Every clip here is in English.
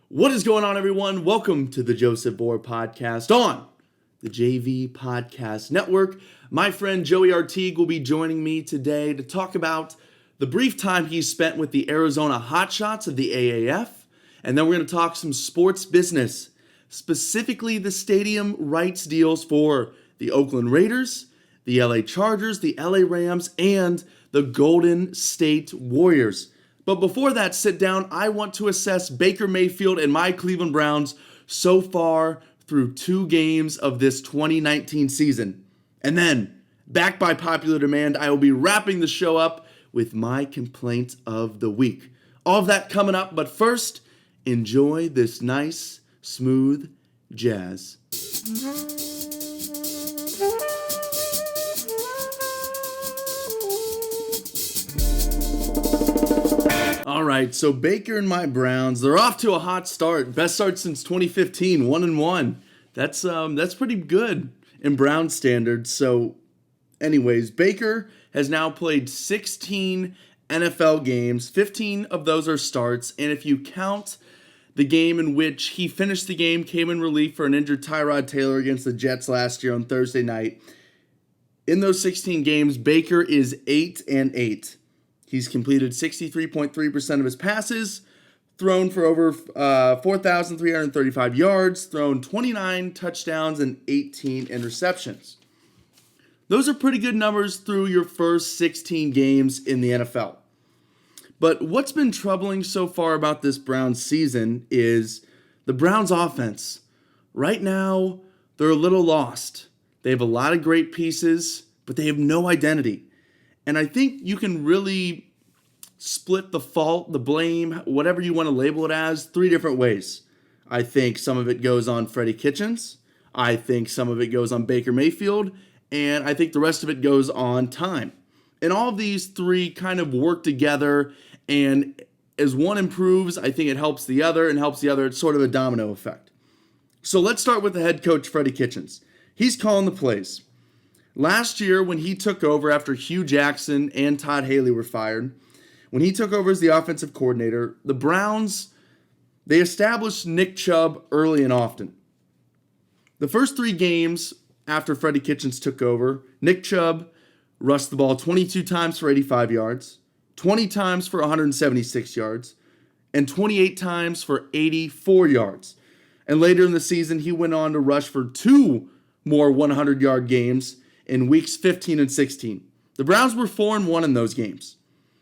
What is going on, everyone? Welcome to the Joseph Vore podcast on the JV Podcast Network. My friend Joey Artigue will be joining me today to talk about the brief time he spent with the Arizona Hotshots of the AAF, and then we're going to talk some sports business, specifically the stadium rights deals for the Oakland Raiders, the LA Chargers, the LA Rams, and the Golden State Warriors. But before that sit down, I want to assess Baker Mayfield and my Cleveland Browns so far through 2 games of this 2019 season. And then, backed by popular demand, I will be wrapping the show up with my complaint of the week. All of that coming up, but first, enjoy this nice, smooth jazz. All right, so Baker and my Browns, they're off to a hot start. Best start since 2015, 1-1. That's pretty good in Brown standards. So anyways, Baker has now played 16 NFL games. 15 of those are starts, and if you count the game in which he finished the game, came in relief for an injured Tyrod Taylor against the Jets last year on Thursday night, in those 16 games, Baker is 8-8. He's completed 63.3% of his passes, thrown for over 4,335 yards, thrown 29 touchdowns, and 18 interceptions. Those are pretty good numbers through your first 16 games in the NFL. But what's been troubling so far about this Browns season is the Browns offense. Right now, they're a little lost. They have a lot of great pieces, but they have no identity. And I think you can really split the fault, the blame, whatever you want to label it as, 3 different ways. I think some of it goes on Freddie Kitchens. I think some of it goes on Baker Mayfield. And I think the rest of it goes on time. And all of these 3 kind of work together. And as one improves, I think it helps the other and helps the other. It's sort of a domino effect. So let's start with the head coach, Freddie Kitchens. He's calling the plays. Last year, when he took over after Hugh Jackson and Todd Haley were fired, when he took over as the offensive coordinator, the Browns, they established Nick Chubb early and often. The first 3 games after Freddie Kitchens took over, Nick Chubb rushed the ball 22 times for 85 yards, 20 times for 176 yards, and 28 times for 84 yards. And later in the season, he went on to rush for 2 more 100-yard games in weeks 15 and 16. The Browns were 4-1 in those games.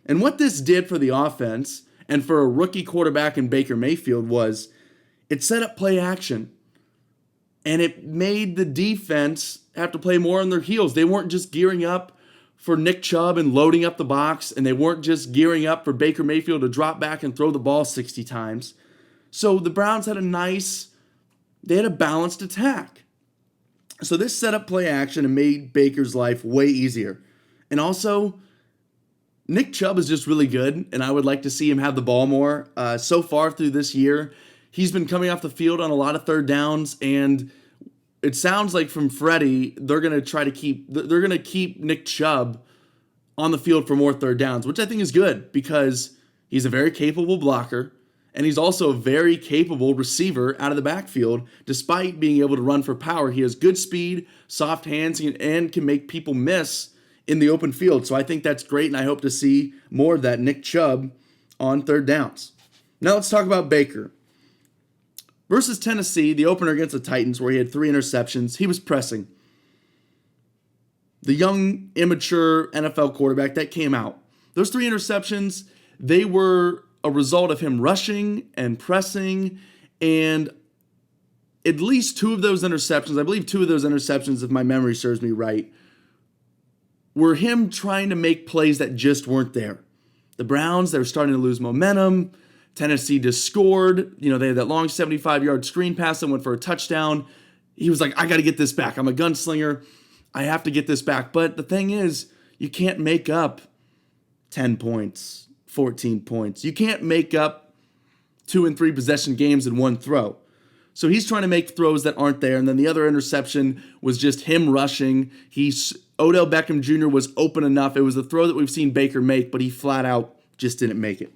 And what this did for the offense and for a rookie quarterback in Baker Mayfield was it set up play action. And it made the defense have to play more on their heels. They weren't just gearing up for Nick Chubb and loading up the box, and they weren't just gearing up for Baker Mayfield to drop back and throw the ball 60 times. So the Browns had a balanced attack. So this set up play action and made Baker's life way easier. And also, Nick Chubb is just really good, and I would like to see him have the ball more. So far through this year, he's been coming off the field on a lot of third downs, and it sounds like from Freddie, they're going to keep Nick Chubb on the field for more third downs, which I think is good because he's a very capable blocker. And he's also a very capable receiver out of the backfield. Despite being able to run for power, he has good speed, soft hands, and can make people miss in the open field. So I think that's great, and I hope to see more of that Nick Chubb on third downs. Now let's talk about Baker. Versus Tennessee, the opener against the Titans, where he had 3 interceptions, he was pressing. The young, immature NFL quarterback that came out. Those 3 interceptions, they were a result of him rushing and pressing, and at least 2 of those interceptions, I believe 2 of those interceptions, if my memory serves me right, were him trying to make plays that just weren't there. The Browns, they were starting to lose momentum. Tennessee just scored. They had that long 75-yard screen pass that went for a touchdown. He was like, I got to get this back. I'm a gunslinger. I have to get this back. But the thing is, you can't make up 10 points, 14 points. You can't make up 2 and 3 possession games in one throw. So he's trying to make throws that aren't there. And then the other interception was just him rushing. Odell Beckham Jr. was open enough. It was a throw that we've seen Baker make, but he flat out just didn't make it.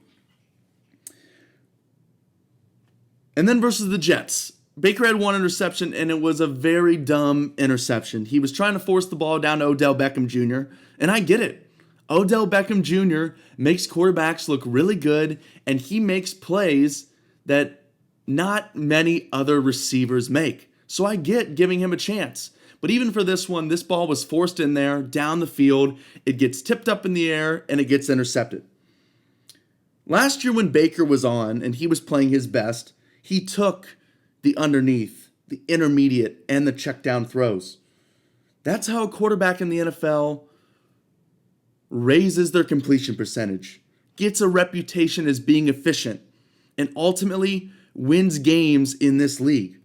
And then versus the Jets, Baker had one interception, and it was a very dumb interception. He was trying to force the ball down to Odell Beckham Jr., and I get it. Odell Beckham Jr. makes quarterbacks look really good, and he makes plays that not many other receivers make. So I get giving him a chance. But even for this one, this ball was forced in there, down the field. It gets tipped up in the air, and it gets intercepted. Last year when Baker was on and he was playing his best, he took the underneath, the intermediate, and the check down throws. That's how a quarterback in the NFL raises their completion percentage, gets a reputation as being efficient, and ultimately wins games in this league.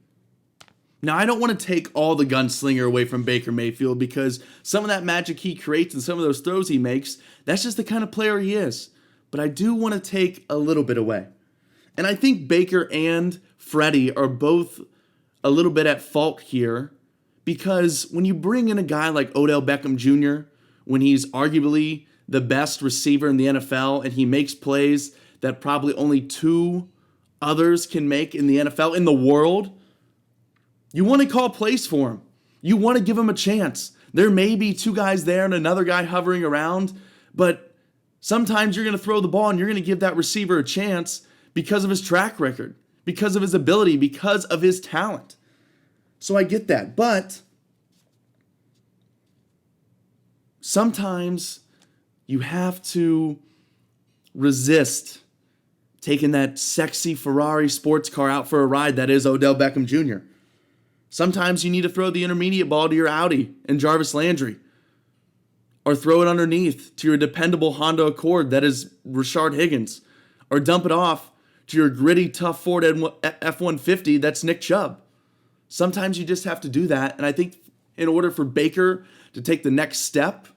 Now, I don't want to take all the gunslinger away from Baker Mayfield because some of that magic he creates and some of those throws he makes, that's just the kind of player he is. But I do want to take a little bit away. And I think Baker and Freddie are both a little bit at fault here because when you bring in a guy like Odell Beckham Jr., when he's arguably the best receiver in the NFL and he makes plays that probably only two others can make in the NFL, in the world, you want to call plays for him. You want to give him a chance. There may be two guys there and another guy hovering around, but sometimes you're going to throw the ball and you're going to give that receiver a chance because of his track record, because of his ability, because of his talent. So I get that. But sometimes you have to resist taking that sexy Ferrari sports car out for a ride that is Odell Beckham Jr. Sometimes you need to throw the intermediate ball to your Audi and Jarvis Landry. Or throw it underneath to your dependable Honda Accord that is Rashard Higgins. Or dump it off to your gritty, tough Ford F-150 that's Nick Chubb. Sometimes you just have to do that. And I think in order for Baker to take the next step,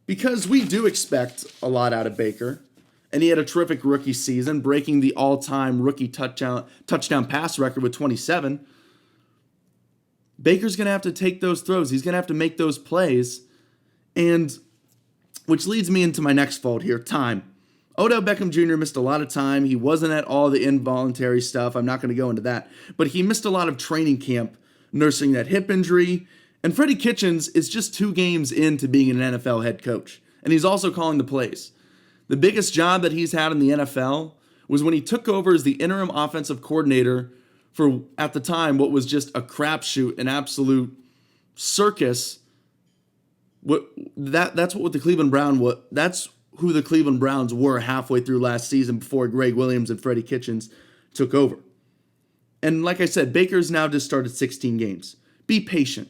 because we do expect a lot out of Baker, and he had a terrific rookie season, breaking the all-time rookie touchdown pass record with 27, Baker's going to have to take those throws. He's going to have to make those plays. And which leads me into my next fault here, time. Odell Beckham Jr. missed a lot of time. He wasn't at all the involuntary stuff. I'm not going to go into that. But he missed a lot of training camp nursing that hip injury. And Freddie Kitchens is just 2 games into being an NFL head coach. And he's also calling the plays. The biggest job that he's had in the NFL was when he took over as the interim offensive coordinator for, at the time, what was just a crapshoot, an absolute circus. That's who the Cleveland Browns were halfway through last season before Greg Williams and Freddie Kitchens took over. And like I said, Baker's now just started 16 games. Be patient.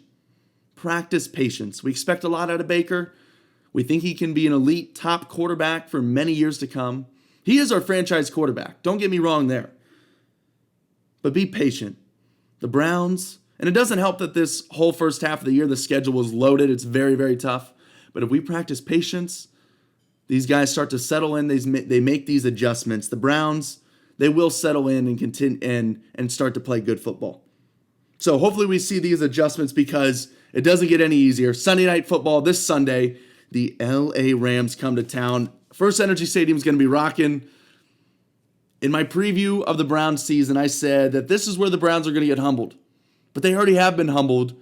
Practice patience. We expect a lot out of Baker. We think he can be an elite top quarterback for many years to come. He is our franchise quarterback. Don't get me wrong there. But be patient. The Browns, and it doesn't help that this whole first half of the year, the schedule was loaded. It's very, very tough. But if we practice patience, these guys start to settle in. They make these adjustments. The Browns, they will settle in and continue and start to play good football. So hopefully we see these adjustments because it doesn't get any easier. Sunday Night Football this Sunday, the LA Rams come to town. First Energy Stadium is going to be rocking. In my preview of the Browns season, I said that this is where the Browns are going to get humbled. But they already have been humbled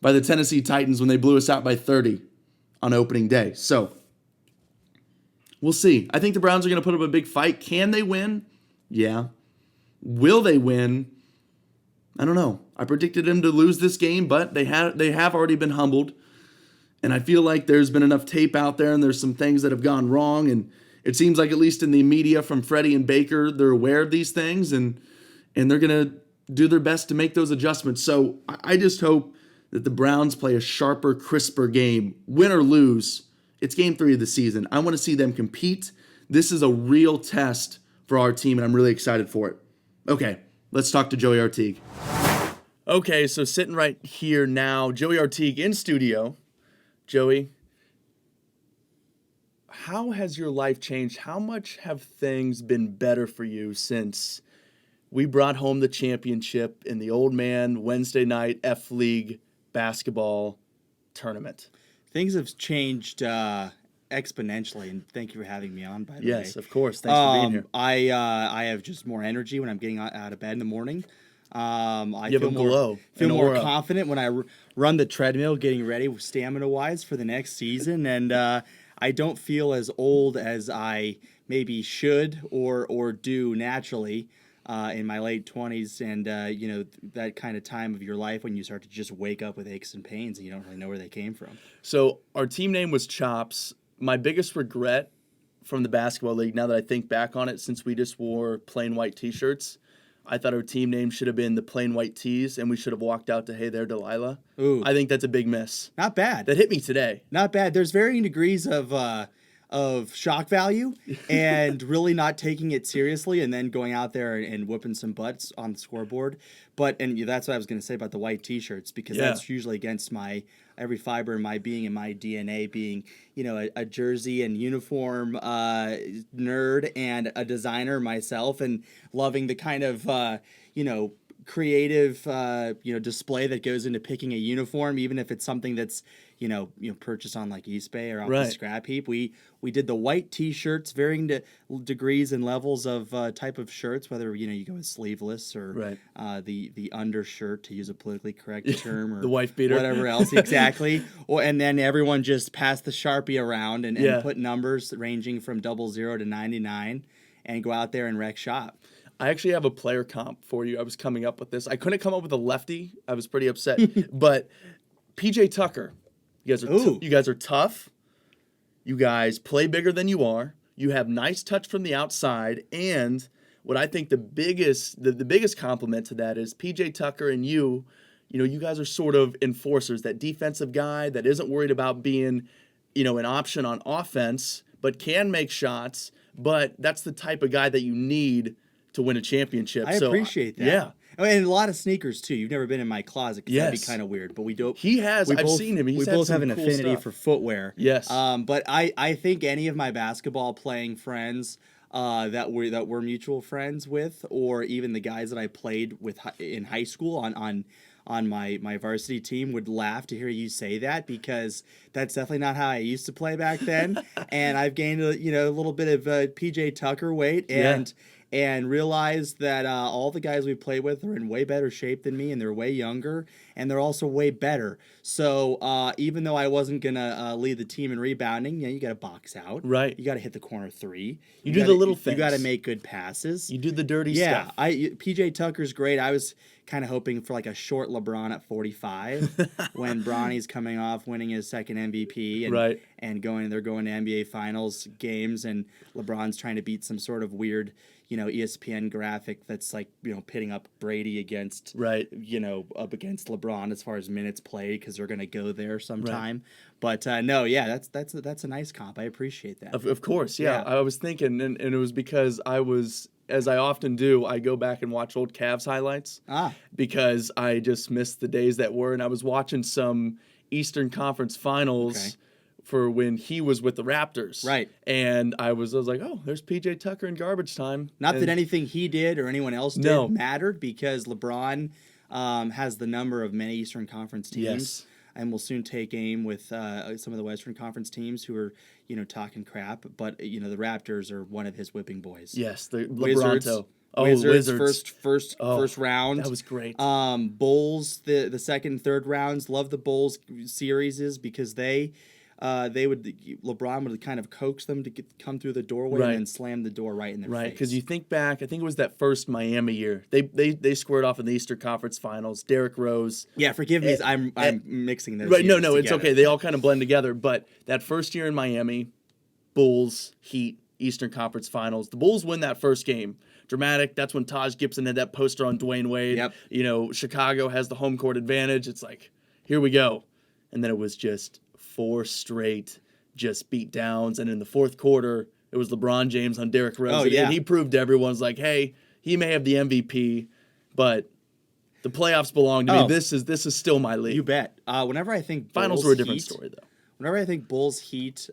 by the Tennessee Titans when they blew us out by 30 on opening day. So we'll see. I think the Browns are going to put up a big fight. Can they win? Yeah. Will they win? I don't know. I predicted them to lose this game, but they have already been humbled. And I feel like there's been enough tape out there and there's some things that have gone wrong. And it seems like at least in the media from Freddie and Baker, they're aware of these things and they're going to do their best to make those adjustments. So I just hope that the Browns play a sharper, crisper game. Win or lose, it's game 3 of the season. I want to see them compete. This is a real test for our team, and I'm really excited for it. Okay, let's talk to Joey Artigue. Okay, so sitting right here now, Joey Artigue in studio. Joey, how has your life changed? How much have things been better for you since we brought home the championship in the Old Man Wednesday night F-League basketball tournament? Things have changed exponentially, and thank you for having me on, by the way. Yes, of course. Thanks for being here. I have just more energy when I'm getting out of bed in the morning. I You have a glow, feel an more aura. confident when I run the treadmill, getting ready stamina wise for the next season, and I don't feel as old as I maybe should or do naturally. In my late 20s, and that kind of time of your life when you start to just wake up with aches and pains and you don't really know where they came from. So our team name was Chops. My biggest regret from the basketball league, now that I think back on it, since we just wore plain white T-shirts, I thought our team name should have been the Plain White Tees, and we should have walked out to Hey There, Delilah. Ooh, I think that's a big miss. not bad. That hit me today. Not bad. There's varying degrees of shock value and really not taking it seriously and then going out there and whooping some butts on the scoreboard. And that's what I was going to say about the white T-shirts, because that's usually against my every fiber in my being and my DNA being, a jersey and uniform nerd and a designer myself, and loving the kind of, creative display that goes into picking a uniform, even if it's something that's purchased on like eBay or off the scrap heap. We did the white T-shirts, varying degrees and levels of type of shirts, whether you go with sleeveless or the undershirt, to use a politically correct term, or the wife beater, whatever else exactly. And then everyone just passed the Sharpie around and put numbers ranging from 00 to 99 and go out there and wreck shop. I actually have a player comp for you. I was coming up with this. I couldn't come up with a lefty. I was pretty upset. But PJ Tucker, you guys are tough. You guys play bigger than you are. You have nice touch from the outside. And what I think the biggest compliment to that is PJ Tucker and you guys are sort of enforcers, that defensive guy that isn't worried about being, an option on offense, but can make shots. But that's the type of guy that you need to win a championship. I appreciate that. Yeah. And a lot of sneakers too. You've never been in my closet because that'd be kind of weird. But we do. He has. I've seen him. We both have an affinity for footwear. Yes. But I think any of my basketball playing friends that we're mutual friends with, or even the guys that I played with in high school on my varsity team, would laugh to hear you say that, because that's definitely not how I used to play back then. And I've gained a little bit of PJ Tucker weight and realized that all the guys we play with are in way better shape than me, and they're way younger, and they're also way better. So even though I wasn't going to lead the team in rebounding, you got to box out. Right. You got to hit the corner three. You do the little things. You got to make good passes. You do the dirty stuff. Yeah, PJ Tucker's great. I was kind of hoping for like a short LeBron at 45 when Bronny's coming off winning his second MVP and they're going to NBA Finals games, and LeBron's trying to beat some sort of weird ESPN graphic that's like, pitting up Brady against, up against LeBron as far as minutes played, because they're going to go there sometime. Right. But that's a nice comp. I appreciate that. Of course, yeah. I was thinking, and it was because I was, as I often do, I go back and watch old Cavs highlights because I just missed the days that were, and I was watching some Eastern Conference Finals for when he was with the Raptors. Right. And I was like, oh, there's PJ Tucker in garbage time. Not that anything he did or anyone else did mattered, because LeBron has the number of many Eastern Conference teams, and will soon take aim with some of the Western Conference teams who are, talking crap. But, the Raptors are one of his whipping boys. Yes, the Wizards. LeBronto. Wizards first round. That was great. Bulls, the second and third rounds. Love the Bulls series because LeBron would kind of coax them to come through the doorway and then slam the door right in their face. Right, because you think back, I think it was that first Miami year. They squared off in the Eastern Conference Finals. Derrick Rose. Yeah, forgive me. I'm mixing those. Right, no, together. it's okay. They all kind of blend together. But that first year in Miami, Bulls, Heat, Eastern Conference Finals. The Bulls win that first game. Dramatic. That's when Taj Gibson had that poster on Dwayne Wade. Yep. Chicago has the home court advantage. It's like, here we go. And then it was just 4 straight just beat downs, and in the fourth quarter it was LeBron James on Derrick Rose, and he proved to everyone's like, hey, he may have the MVP, but the playoffs belong to me. This is still my league. You bet. Whenever I think Finals were a different story though. Whenever I think Bulls Heat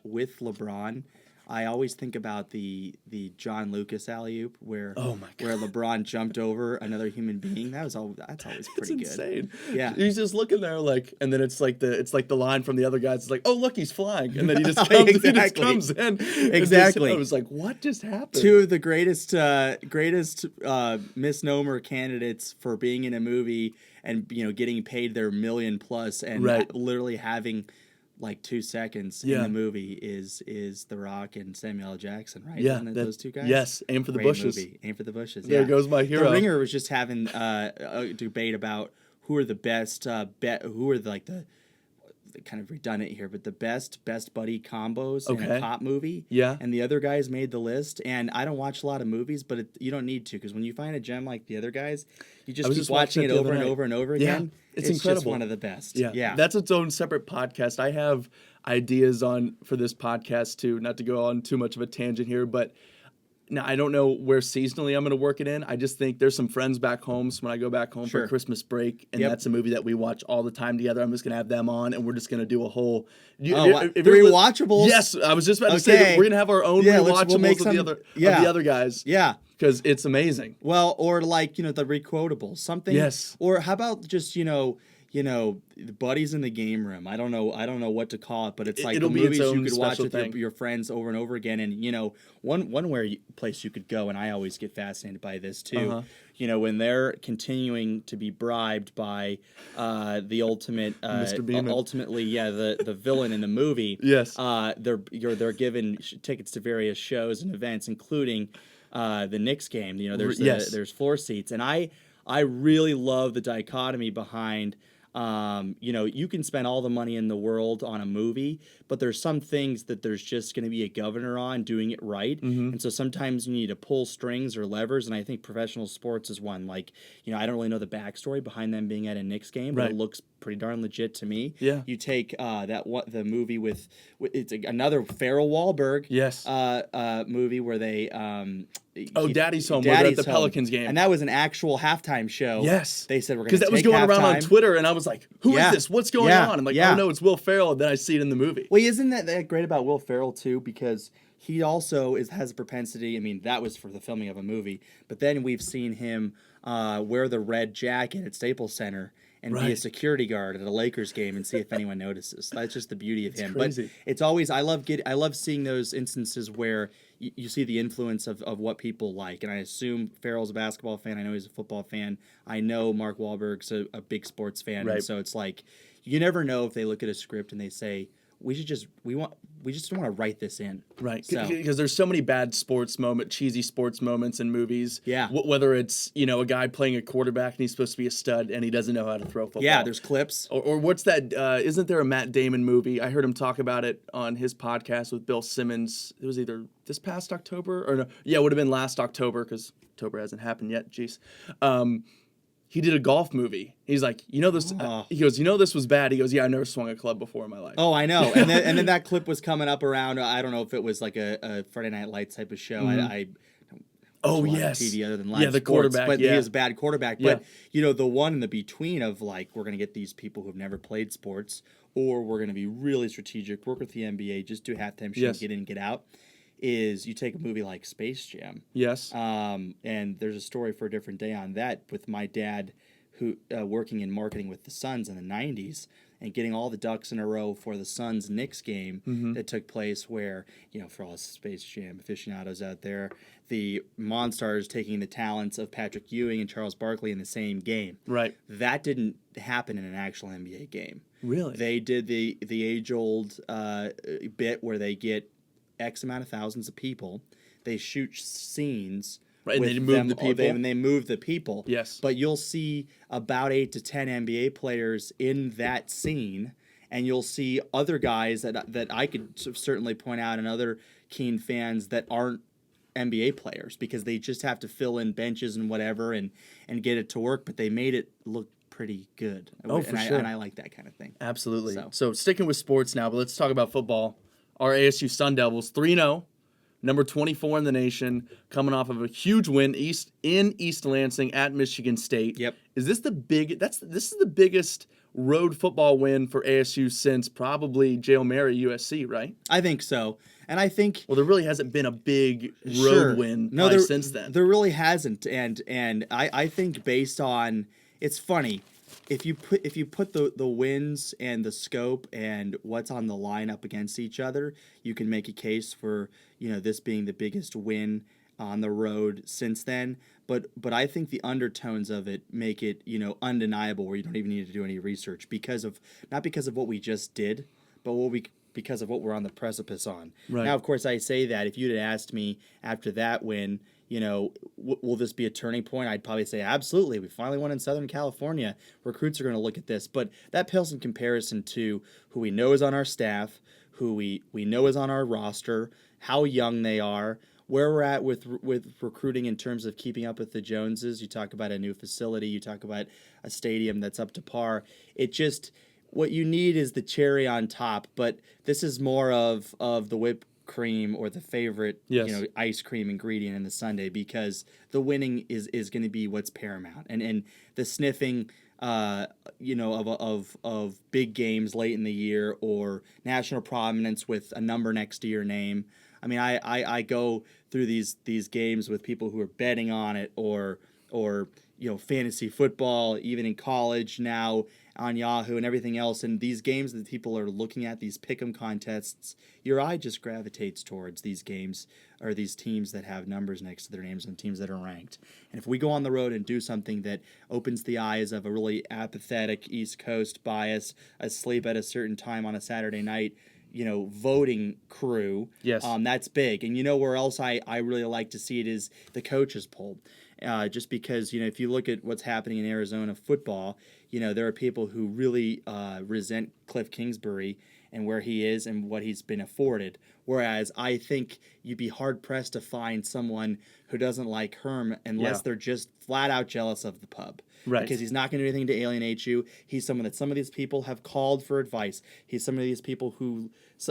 with LeBron, I always think about the John Lucas alley-oop Oh my where LeBron jumped over another human being. That's always It's pretty good. insane. Yeah. He's just looking there like, and then it's like the line from the other guys. It's like, oh look, he's flying, and then he just comes, Exactly. in. Exactly. I was like, what just happened? Two of the greatest misnomer candidates for being in a movie and getting paid their $1 million plus and Right. literally having like 2 seconds in Yeah. the movie is The Rock and Samuel L. Jackson, right? Yeah, Isn't it those two guys? Yes, Aim for the Great Bushes. movie. Aim for the Bushes. There yeah. goes my hero. The Ringer was just having a debate about who are the best who are the kind of redundant here, but the best buddy combos in a cop movie. Yeah. And the other guys made the list. And I don't watch a lot of movies, but you don't need to, because when you find a gem like the other guys, you just keep watching it over and over and over again. It's just incredible. one of the best. Yeah. That's its own separate podcast. I have ideas for this podcast too, not to go on too much of a tangent here, but now I don't know where seasonally I'm going to work it in. I just think there's some friends back home. So when I go back home for Christmas break, and that's a movie that we watch all the time together, I'm just going to have them on, and we're just going to do a whole rewatchables. Yes, I was just about to say that we're going to have our own rewatchables of the other guys. Yeah. Because it's amazing. Well, or like, the requotables, something. Yes. Or how about just, the buddies in the game room. I don't know what to call it, but it's like It'll the be movies its own you could watch special with thing. your friends over and over again. And one place you could go, and I always get fascinated by this too. When they're continuing to be bribed by the ultimate, Mr. Beeman. ultimately, the villain in the movie. Yes. They're given tickets to various shows and events, including the Knicks game. There's floor seats, and I really love the dichotomy behind. You can spend all the money in the world on a movie, but there's some things that there's just going to be a governor on doing it right. Mm-hmm. And so sometimes you need to pull strings or levers. And I think professional sports is one. Like, I don't really know the backstory behind them being at a Knicks game, but it looks pretty darn legit to me. Yeah. You take the movie with it's another Farrell Wahlberg movie where they Daddy's Home. We're at the Pelicans game, and that was an actual halftime show. Yes, they said we're going to because that was going around on Twitter, and I was like, "Who is this? What's going on?" I'm like, "Oh no, it's Will Ferrell." And then I see it in the movie. Well, isn't that great about Will Ferrell too? Because he also has a propensity. I mean, that was for the filming of a movie, but then we've seen him wear the red jacket at Staples Center and be a security guard at a Lakers game and see if anyone notices. That's just the beauty of him. Crazy. But it's always I love seeing those instances where you see the influence of what people like. And I assume Farrell's a basketball fan. I know he's a football fan. I know Mark Wahlberg's a big sports fan. Right. And so it's like you never know if they look at a script and they say, we just want to write this in. Right. Because there's so many bad cheesy sports moments in movies. Yeah. Whether it's, a guy playing a quarterback and he's supposed to be a stud and he doesn't know how to throw football. Yeah, there's clips. Or what's that? Isn't there a Matt Damon movie? I heard him talk about it on his podcast with Bill Simmons. It was either this past October or no. Yeah, it would have been last October because October hasn't happened yet. Jeez. He did a golf movie. He's like, this. He goes, this was bad. He goes, yeah, I never swung a club before in my life. Oh, I know. And then that clip was coming up around. I don't know if it was like a Friday Night Lights type of show. Mm-hmm. I don't watch TV other than live the sports, quarterback. But yeah. he is a bad quarterback. But the one in the between of like we're gonna get these people who've never played sports, or we're gonna be really strategic, work with the NBA, just do halftime show, get in, get out. Is you take a movie like Space Jam. Yes. And there's a story for a different day on that with my dad, who working in marketing with the Suns in the 90s and getting all the ducks in a row for the Suns-Knicks game that took place where, for all the Space Jam aficionados out there, the Monstars taking the talents of Patrick Ewing and Charles Barkley in the same game. Right. That didn't happen in an actual NBA game. Really? They did the age-old bit where they get X amount of thousands of people. They shoot scenes. Right, and they move the people. And they move the people. Yes. But you'll see about 8 to 10 NBA players in that scene, and you'll see other guys that I could certainly point out and other keen fans that aren't NBA players because they just have to fill in benches and whatever and get it to work, but they made it look pretty good. Oh, for sure. And I like that kind of thing. Absolutely. So sticking with sports now, but let's talk about football. Our ASU Sun Devils, 3-0. Number 24 in the nation, coming off of a huge win in East Lansing at Michigan State. Yep. Is this this is the biggest road football win for ASU since probably Jale Mary USC, right? I think so. And I think Well, there really hasn't been a big road sure. win No, probably since then. there really hasn't, and I think based on it's funny if you put the wins and the scope and what's on the line up against each other, you can make a case for this being the biggest win on the road since then. But I think the undertones of it make it undeniable, where you don't even need to do any research because of not because of what we just did, but because of what we're on the precipice on. Right. Now, of course, I say that if you'd have asked me after that win, will this be a turning point? I'd probably say absolutely. We finally won in Southern California. Recruits are going to look at this, but that pales in comparison to who we know is on our staff, who we know is on our roster, how young they are, where we're at with recruiting in terms of keeping up with the Joneses. You talk about a new facility. You talk about a stadium that's up to par. It just what you need is the cherry on top, but this is more of the whipped cream or the favorite ice cream ingredient in the sundae, because the winning is going to be what's paramount, and the sniffing of big games late in the year or national prominence with a number next to your name. I mean, I go through these games with people who are betting on it or fantasy football, even in college now on Yahoo and everything else. And these games that people are looking at, these pick'em contests, your eye just gravitates towards these games or these teams that have numbers next to their names and teams that are ranked. And if we go on the road and do something that opens the eyes of a really apathetic East Coast bias, asleep at a certain time on a Saturday night, voting crew. Yes. That's big. And where else I really like to see it is the coaches poll. Just because, if you look at what's happening in Arizona football, there are people who really resent Cliff Kingsbury and where he is and what he's been afforded. Whereas I think you'd be hard-pressed to find someone who doesn't like Herm unless they're just flat out jealous of the pub. Right. Because he's not going to do anything to alienate you. He's someone that some of these people have called for advice. He's some of these people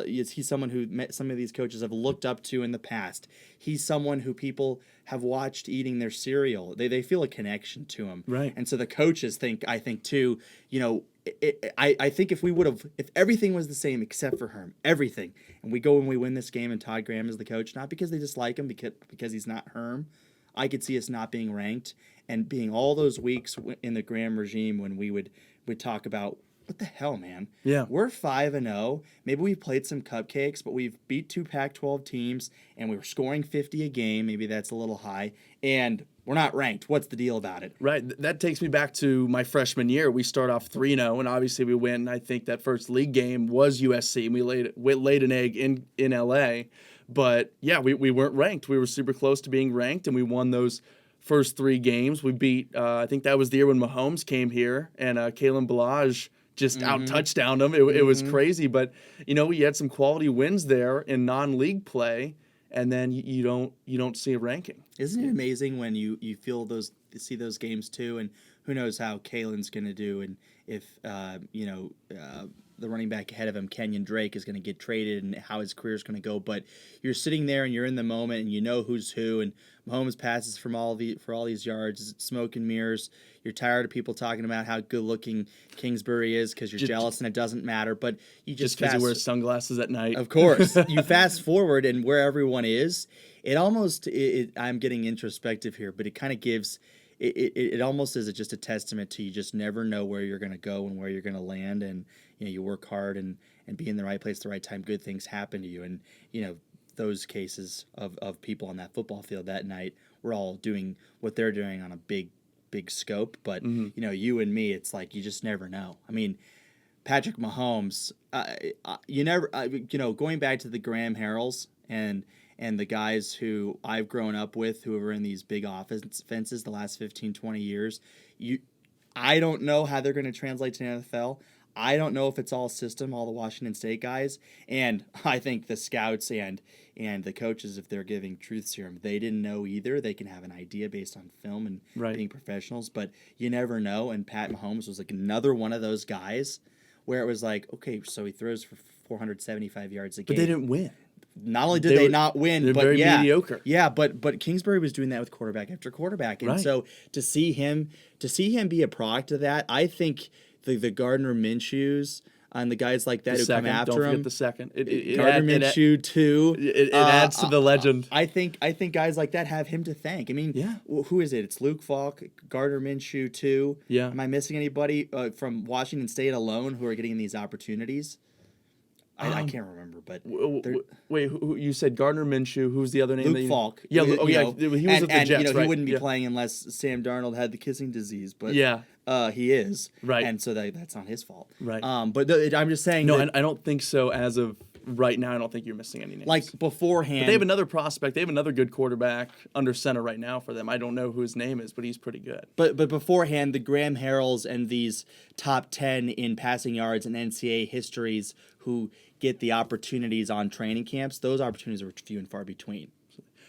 he's someone who some of these coaches have looked up to in the past. He's someone who people have watched eating their cereal. They feel a connection to him. Right. And so the coaches I think too, I think if everything was the same except for Herm, everything, and we go and we win this game and Todd Graham is the coach, not because they dislike him, because he's not Herm, I could see us not being ranked and being all those weeks in the Graham regime when we'd talk about, what the hell, man? Yeah. We're 5-0. Maybe we've played some cupcakes, but we've beat 2 Pac-12 teams, and we were scoring 50 a game. Maybe that's a little high. And we're not ranked. What's the deal about it? Right. That takes me back to my freshman year. We start off 3-0, and obviously we win. I think that first league game was USC, and we laid an egg in LA. But, yeah, we weren't ranked. We were super close to being ranked, and we won those first 3 games. We beat, I think that was the year when Mahomes came here, and Kalen Balaj just out-touchdowned him. It was crazy. But, we had some quality wins there in non-league play, and then you don't see a ranking. Isn't it amazing when you see those games too, and who knows how Kalen's going to do, and if the running back ahead of him, Kenyon Drake, is going to get traded and how his career is going to go. But you're sitting there and you're in the moment and you know who's who, and Mahomes passes for all these yards. It's smoke and mirrors. You're tired of people talking about how good looking Kingsbury is because you're jealous and it doesn't matter. But you just because he wears sunglasses at night. Of course. You fast forward and where everyone is, I'm getting introspective here, but it kind of gives. It almost is just a testament to you just never know where you're going to go and where you're going to land, and you work hard and be in the right place at the right time. Good things happen to you, and those cases of people on that football field that night were all doing what they're doing on a big scope. But you and me, it's like you just never know. I mean, Patrick Mahomes, going back to the Graham Harrells and the guys who I've grown up with who are in these big offenses the last 15, 20 years, I don't know how they're going to translate to the NFL. I don't know if it's all system, all the Washington State guys. And I think the scouts and the coaches, if they're giving truth serum, they didn't know either. They can have an idea based on film and being professionals, but you never know. And Pat Mahomes was like another one of those guys where it was like, okay, so he throws for 475 yards a game. But they didn't win. Not only did they not win, they're but very mediocre. Yeah, but Kingsbury was doing that with quarterback after quarterback. And so to see him be a product of that, I think the Gardner Minshews, on the guys like that The who second, come after don't forget him. the second. Gardner Minshew too. It adds to the legend. I think guys like that have him to thank. I mean, Yeah. Who is it? It's Luke Falk, Gardner Minshew too. Yeah. Am I missing anybody from Washington State alone who are getting these opportunities? I can't remember, but wait, who, you said Gardner Minshew. Who's the other name? Luke Falk. Yeah. You Oh, yeah. know, He was and, with the and, Jets, you know, right? he wouldn't be Yeah. playing unless Sam Darnold had the kissing disease, but Yeah. he is, Right. and so that's not his fault, Right. But I'm just saying, No, that, I don't think so. As of right now, I don't think you're missing any names. like beforehand, But they have another prospect. They have another good quarterback under center right now for them. I don't know who his name is, but he's pretty good. But beforehand, the Graham Harrells and these top 10 in passing yards and NCAA histories who get the opportunities on training camps, those opportunities are few and far between.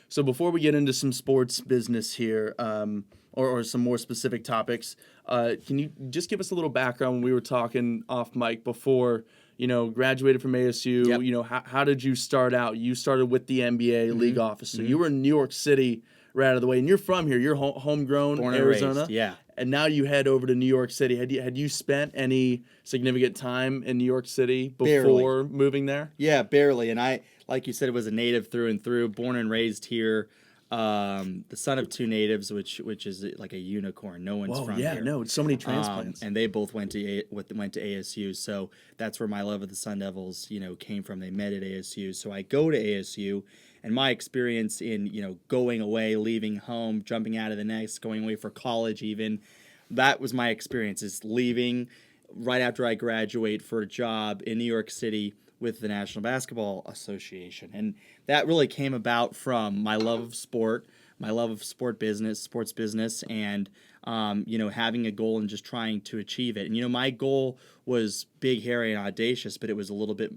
So before we get into some sports business here, or some more specific topics, can you just give us a little background when we were talking off mic before, graduated from ASU? Yep. How did you start out? You started with the NBA league office. So you were in New York City right out of the way, and you're from here. You're homegrown, Born and Arizona. raised, yeah. And now you head over to New York City. Had you spent any significant time in New York City before moving there? Yeah, barely. And I, like you said, was a native through and through, born and raised here. The son of two natives, which is like a unicorn. No one's from here. No, it's so many transplants. And they both went to ASU. So that's where my love of the Sun Devils, came from. They met at ASU. So I go to ASU, and my experience in going away, leaving home, jumping out of the nest, going away for college, even that was my experience. Is leaving right after I graduate for a job in New York City with the National Basketball Association. And that really came about from my love of sport, my love of sports business, and having a goal and just trying to achieve it. And my goal was big, hairy, and audacious, but it was a little bit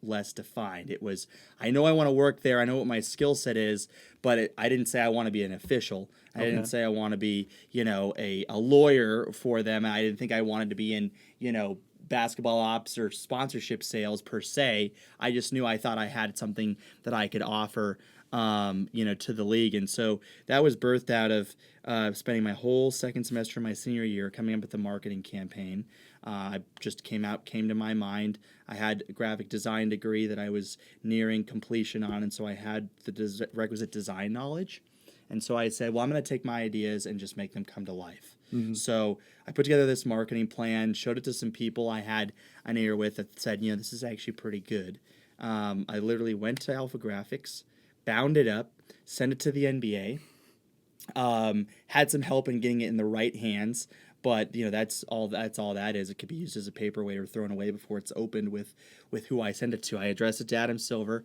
less defined. It was, I know I want to work there. I know what my skill set is, but I didn't say I want to be an official. I didn't say I want to be, a lawyer for them. I didn't think I wanted to be in, basketball ops or sponsorship sales per se. I just knew I thought I had something that I could offer, to the league. And so that was birthed out of spending my whole second semester of my senior year coming up with a marketing campaign. I just came to my mind. I had a graphic design degree that I was nearing completion on, and so I had the requisite design knowledge. And so I said, well, I'm going to take my ideas and just make them come to life. Mm-hmm. So I put together this marketing plan, showed it to some people I had an ear with that said, this is actually pretty good. I literally went to Alpha Graphics, bound it up, sent it to the NBA, had some help in getting it in the right hands. But that's all that is. It could be used as a paperweight or thrown away before it's opened with who I send it to. I addressed it to Adam Silver,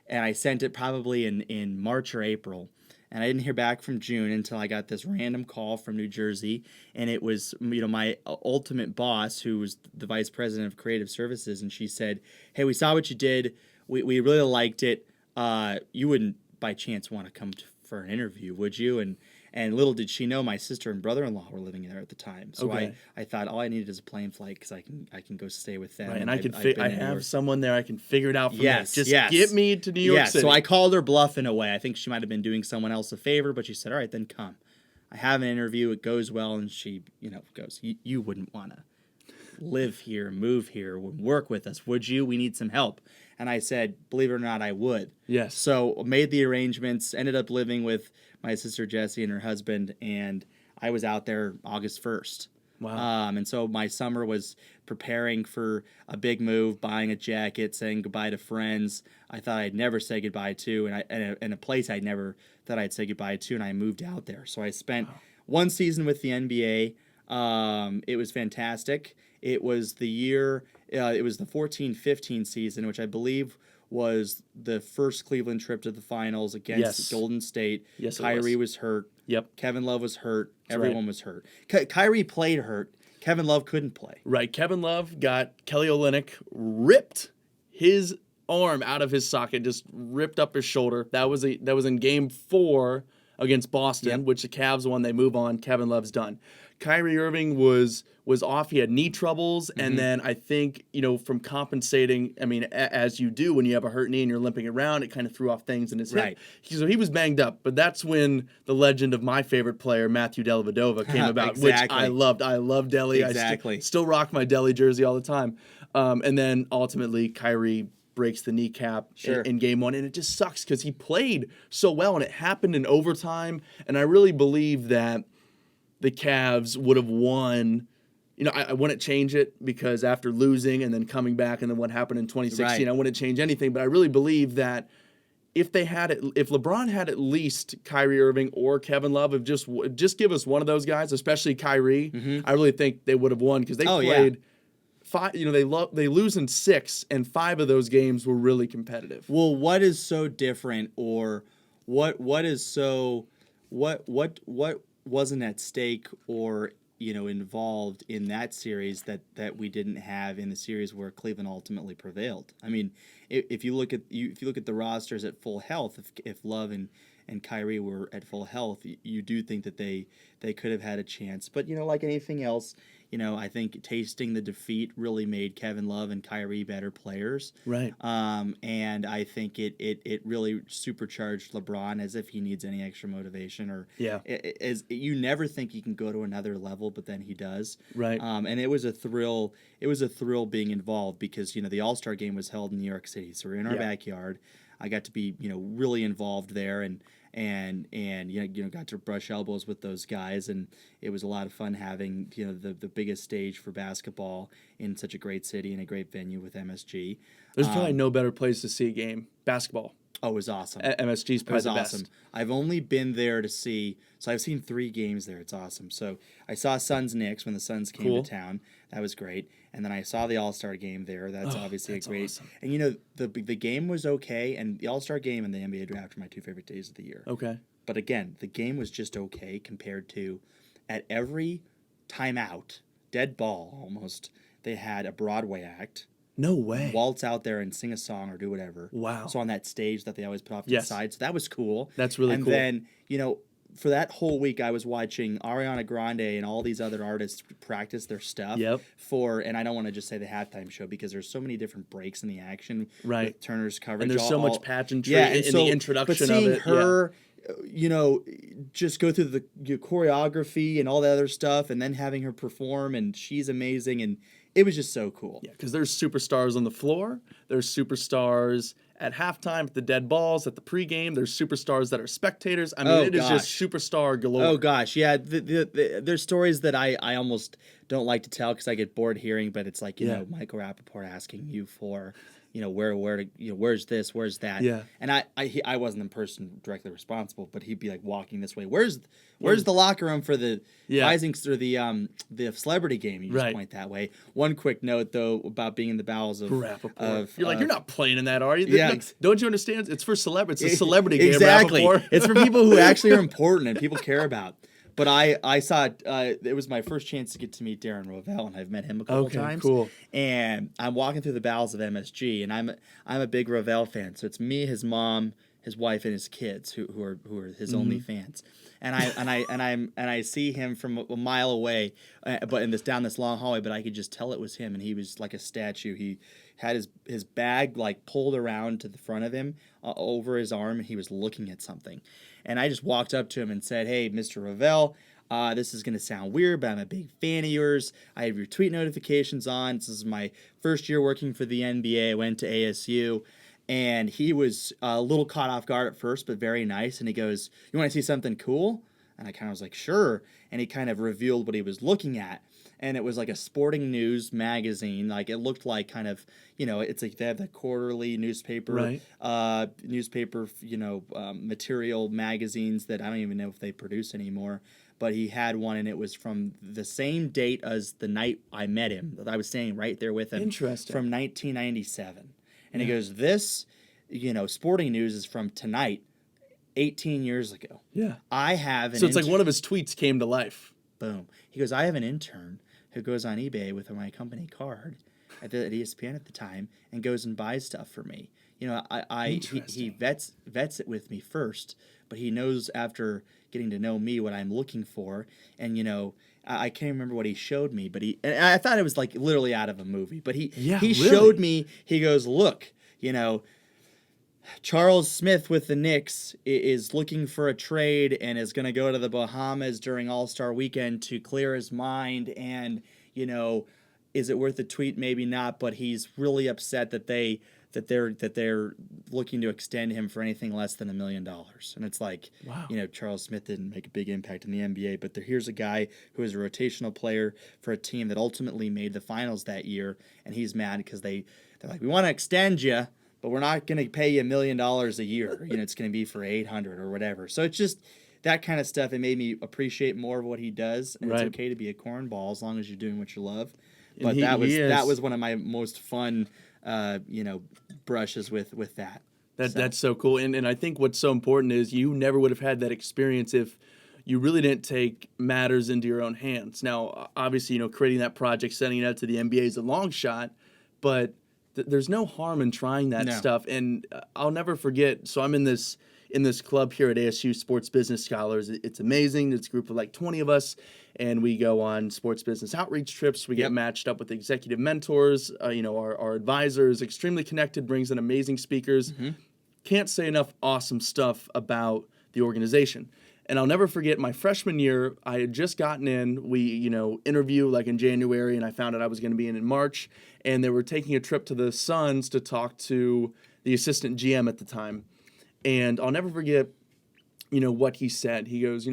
and I sent it probably in March or April. And I didn't hear back from June until I got this random call from New Jersey, and it was my ultimate boss, who was the vice president of creative services, and she said, "Hey, we saw what you did. We really liked it. You wouldn't by chance want to come for an interview, would you?" And little did she know my sister and brother-in-law were living there at the time. So I thought all I needed is a plane flight because I can go stay with them. Right, and I have someone there. I can figure it out for me. Just get me to New York City. So I called her bluff in a way. I think she might have been doing someone else a favor, but she said, "All right, then come." I have an interview. It goes well, and she goes, "You wouldn't want to live here, move here, work with us, would you? We need some help." And I said, believe it or not, I would. Yes. So made the arrangements, ended up living with my sister Jessie and her husband, and I was out there August 1st. Wow. And so my summer was preparing for a big move, buying a jacket, saying goodbye to friends I thought I'd never say goodbye to, and a place I never thought I'd say goodbye to, and I moved out there. So I spent one season with the NBA. It was fantastic. It was the year, it was the 14-15 season, which I believe was the first Cleveland trip to the finals against Golden State. Yes, Kyrie was hurt. Yep. Kevin Love was hurt. Everyone was hurt. Kyrie played hurt. Kevin Love couldn't play. Right. Kevin Love got Kelly Olynyk, ripped his arm out of his socket, just ripped up his shoulder. That was in Game 4 against Boston, which the Cavs won. They move on. Kevin Love's done. Kyrie Irving was off. He had knee troubles, and then I think, from compensating, I mean, as you do when you have a hurt knee and you're limping around, it kind of threw off things in his hip. So he was banged up, but that's when the legend of my favorite player, Matthew Dellavedova, came about, which I loved. I love Delly. Exactly. I still rock my Delly jersey all the time. And then ultimately Kyrie breaks the kneecap Sure. in game one, and it just sucks because he played so well, and it happened in overtime. And I really believe that the Cavs would have won. You know, I wouldn't change it because after losing and then coming back and then what happened in 2016, Right. I wouldn't change anything. But I really believe that if LeBron had at least Kyrie Irving or Kevin Love, if just give us one of those guys, especially Kyrie, I really think they would have won because they played five. You know, they lose in 6, and 5 of those games were really competitive. Well, what is so different, or what wasn't at stake, or involved in that series that we didn't have in the series where Cleveland ultimately prevailed? I mean, if you look at the rosters at full health, if Love and Kyrie were at full health, you do think that they could have had a chance. But like anything else, I think tasting the defeat really made Kevin Love and Kyrie better players. Right. And I think it really supercharged LeBron, as if he needs any extra motivation, or as you never think he can go to another level, but then he does. Right. And it was a thrill. It was a thrill being involved because the All-Star game was held in New York City, so we're in our backyard. I got to be really involved there, and got to brush elbows with those guys, and it was a lot of fun having the biggest stage for basketball in such a great city and a great venue with MSG. There's probably no better place to see a game, basketball. Oh, it was awesome. MSG's probably the awesome. best. I've only been there to see, so I've seen 3 games there. It's awesome. So I saw Suns-Knicks when the Suns came to town. That was great. And then I saw the All-Star game there. That's obviously a great. Awesome. And the game was okay, and the All-Star game and the NBA draft are my 2 favorite days of the year. Okay. But again, the game was just okay compared to, at every timeout, dead ball almost, they had a Broadway act. No way. Waltz out there and sing a song or do whatever. Wow. So on that stage that they always put off to the side. So that was cool. That's really cool. And then, for that whole week, I was watching Ariana Grande and all these other artists practice their stuff and I don't want to just say the halftime show because there's so many different breaks in the action with Turner's coverage. And there's so much pageantry in the introduction but seeing of it. her, just go through the choreography and all that other stuff, and then having her perform, and she's amazing, and it was just so cool. Yeah, because there's superstars on the floor. There's superstars at halftime, at the dead balls, at the pregame. There's superstars that are spectators. I mean, it is just superstar galore. Oh, gosh. Yeah, there's stories that I almost don't like to tell because I get bored hearing, but it's like, Michael Rappaport asking you for, where's this, where's that? Yeah. And I wasn't the person directly responsible, but he'd be like walking this way. Where's the locker room for the Rising or the celebrity game? You just point that way. One quick note though about being in the bowels of Rappaport. You're like, you're not playing in that, are you? Yeah. Don't you understand? It's for celebrities. It's a celebrity game. Exactly. Rappaport. It's for people who actually are important and people care about. But I saw it was my first chance to get to meet Darren Rovell, and I've met him a couple times. Cool. And I'm walking through the bowels of MSG, and I'm a big Rovell fan. So it's me, his mom, his wife, and his kids who are his only fans. And I see him from a mile away, but down this long hallway. But I could just tell it was him, and he was like a statue. He had his bag like pulled around to the front of him over his arm, and he was looking at something. And I just walked up to him and said, "Hey, Mr. Rovell, this is going to sound weird, but I'm a big fan of yours. I have your tweet notifications on. This is my first year working for the NBA. I went to ASU." And he was a little caught off guard at first, but very nice. And he goes, "You want to see something cool?" And I kind of was like, "Sure." And he kind of revealed what he was looking at. And it was like a sporting news magazine. Like it looked like kind of, it's like they have the quarterly newspaper, material magazines that I don't even know if they produce anymore. But he had one, and it was from the same date as the night I met him. I was standing right there with him. Interesting. From 1997. And he goes, "This, sporting news is from tonight, 18 years ago." Yeah. I have an So it's like one of his tweets came to life. Boom. He goes, "I have an intern who goes on eBay with my company card at ESPN at the time and goes and buys stuff for me. He vets it with me first, but he knows after getting to know me what I'm looking for. And, I can't remember what he showed me, but and I thought it was like literally out of a movie, but he showed me, he goes, "Look, Charles Smith with the Knicks is looking for a trade and is going to go to the Bahamas during All-Star Weekend to clear his mind. And, Is it worth a tweet? Maybe not, but he's really upset that they're looking to extend him for anything less than $1 million. And it's like, Wow. Charles Smith didn't make a big impact in the NBA, but here's a guy who is a rotational player for a team that ultimately made the finals that year, and he's mad because they're like, we want to extend you, but we're not going to pay you $1 million a year. It's going to be for 800 or whatever. So it's just that kind of stuff. It made me appreciate more of what he does, and Right. It's okay to be a cornball as long as you're doing what you love. And But he that is- was one of my most fun, brushes with that. That's so cool. And I think what's so important is you never would have had that experience if you really didn't take matters into your own hands. Now, obviously, creating that project, sending it out to the NBA is a long shot, but there's no harm in trying that stuff. And I'll never forget. So I'm in this club here at ASU, Sports Business Scholars. It's amazing. It's a group of like 20 of us, and we go on sports business outreach trips. We get matched up with executive mentors. Our advisor is extremely connected, brings in amazing speakers. Mm-hmm. Can't say enough awesome stuff about the organization. And I'll never forget my freshman year, I had just gotten in. We, interview like in January, and I found out I was going to be in March. And they were taking a trip to the Suns to talk to the assistant GM at the time. And I'll never forget, what he said. He goes, I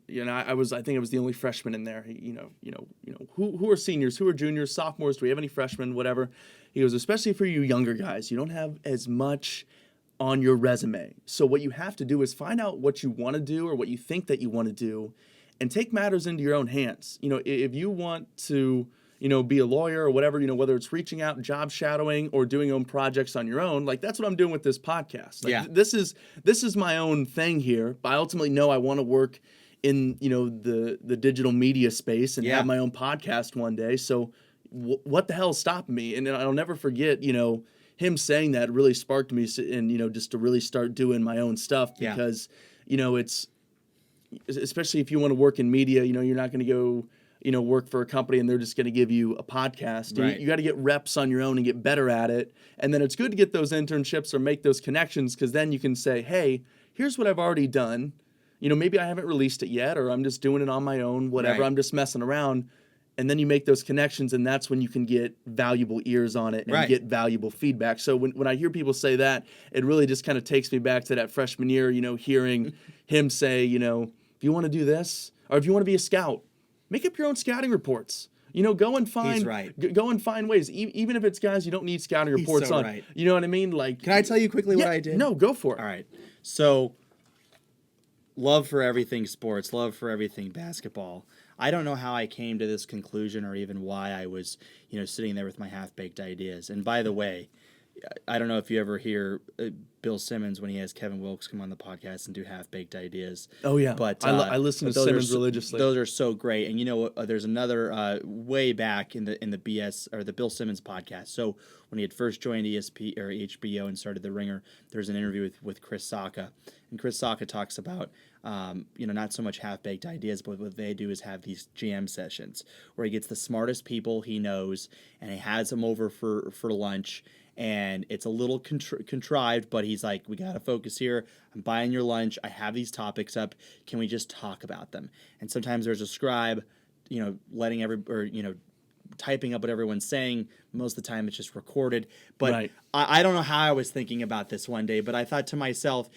think I was the only freshman in there. Who are seniors, who are juniors, sophomores? Do we have any freshmen? Whatever. He goes, especially for you younger guys, you don't have as much on your resume. So what you have to do is find out what you want to do or what you think that you want to do, and take matters into your own hands. If you want to, be a lawyer or whatever, whether it's reaching out, job shadowing, or doing your own projects on your own, like that's what I'm doing with this podcast. This is my own thing here, but I ultimately know I want to work in, the digital media space and have my own podcast one day. So what the hell is stopping me? And I'll never forget, him saying that really sparked me, and just to really start doing my own stuff, because it's, especially if you want to work in media, you're not going to go work for a company and they're just going to give you a podcast. Right. You got to get reps on your own and get better at it, and then it's good to get those internships or make those connections, because then you can say, hey, here's what I've already done. Maybe I haven't released it yet, or I'm just doing it on my own, whatever. Right. I'm just messing around. And then you make those connections, and that's when you can get valuable ears on it and get valuable feedback. So when I hear people say that, it really just kind of takes me back to that freshman year, hearing him say, if you want to do this, or if you want to be a scout, make up your own scouting reports. Go and find ways. Even if it's guys you don't need scouting reports on. Right. You know what I mean? Like, can I tell you quickly what I did? No, go for it. All right. So, love for everything sports, love for everything basketball. I don't know how I came to this conclusion, or even why I was, sitting there with my half-baked ideas. And by the way, I don't know if you ever hear Bill Simmons when he has Kevin Wilkes come on the podcast and do half-baked ideas. Oh yeah, but I listen to Simmons religiously. Those are so great. And there's another way back in the BS or the Bill Simmons podcast. So when he had first joined ESP or HBO and started The Ringer, there's an interview with Chris Sacca, and Chris Sacca talks about not so much half-baked ideas, but what they do is have these jam sessions where he gets the smartest people he knows and he has them over for lunch. And it's a little contrived, but he's like, we got to focus here. I'm buying your lunch. I have these topics up. Can we just talk about them? And sometimes there's a scribe, typing up what everyone's saying. Most of the time it's just recorded. But I don't know how I was thinking about this one day, but I thought to myself,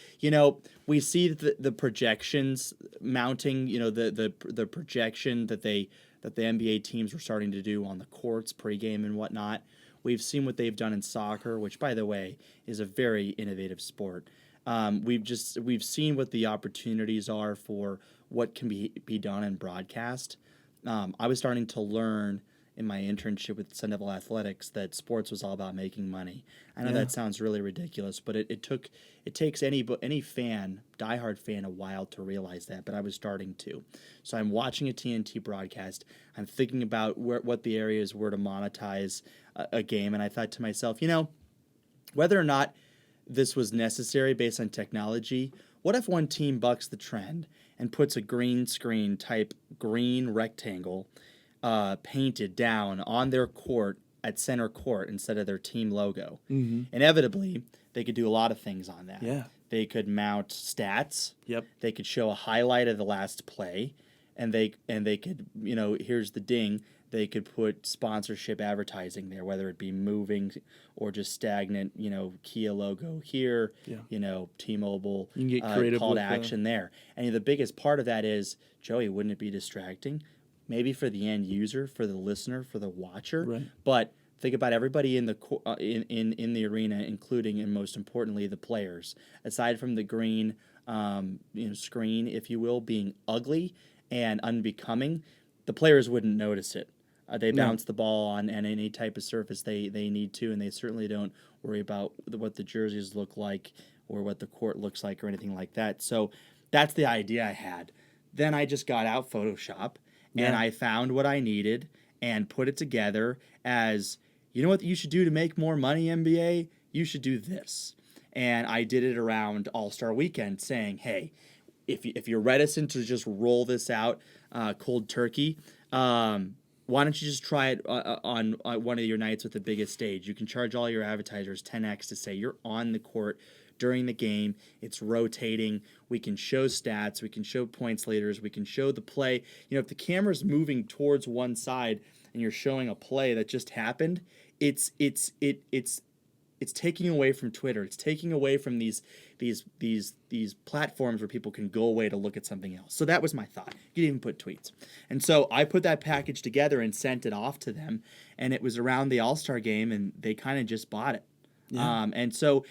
we see the projections mounting, the projection that the NBA teams were starting to do on the courts pregame and whatnot. We've seen what they've done in soccer, which, by the way, is a very innovative sport. We've seen what the opportunities are for what can be done in broadcast. I was starting to learn in my internship with Sun Devil Athletics that sports was all about making money. I know that sounds really ridiculous, but it takes any fan, diehard fan, a while to realize that. But I was starting to. So I'm watching a TNT broadcast. I'm thinking about what the areas were to monetize a game, and I thought to myself, whether or not this was necessary based on technology, what if one team bucks the trend and puts a green screen type green rectangle painted down on their court at center court instead of their team logo? Mm-hmm. Inevitably, they could do a lot of things on that. Yeah. They could mount stats. Yep. They could show a highlight of the last play. and they could, here's the ding, they could put sponsorship advertising there, whether it be moving or just stagnant, Kia logo here, Yeah. T-Mobile, You can get creative call to with action there. And the biggest part of that is, Joey, wouldn't it be distracting? Maybe for the end user, for the listener, for the watcher, Right. but think about everybody in the in the arena, including and most importantly the players. Aside from the green, screen, if you will, being ugly and unbecoming, the players wouldn't notice it. They No. bounce the ball on any type of surface they need to, and they certainly don't worry about what the jerseys look like or what the court looks like or anything like that. So that's the idea I had. Then I just got out Photoshop and Yeah. I found what I needed and put it together as, you know what you should do to make more money, NBA? You should do this. And I did it around All-Star Weekend saying, hey, if you're reticent to just roll this out cold turkey, why don't you just try it on one of your nights with the biggest stage? You can charge all your advertisers 10x to say you're on the court during the game. It's rotating. We can show stats. We can show points leaders. We can show the play. If the camera's moving towards one side and you're showing a play that just happened, it's taking away from Twitter. It's taking away from these platforms where people can go away to look at something else. So that was my thought. You could even put tweets. And so I put that package together and sent it off to them. And it was around the All-Star game, and they kind of just bought it. Yeah. And so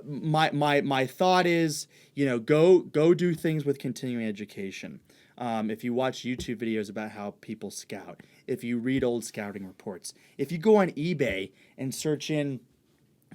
my thought is, go do things with continuing education. If you watch YouTube videos about how people scout, if you read old scouting reports, if you go on eBay and search in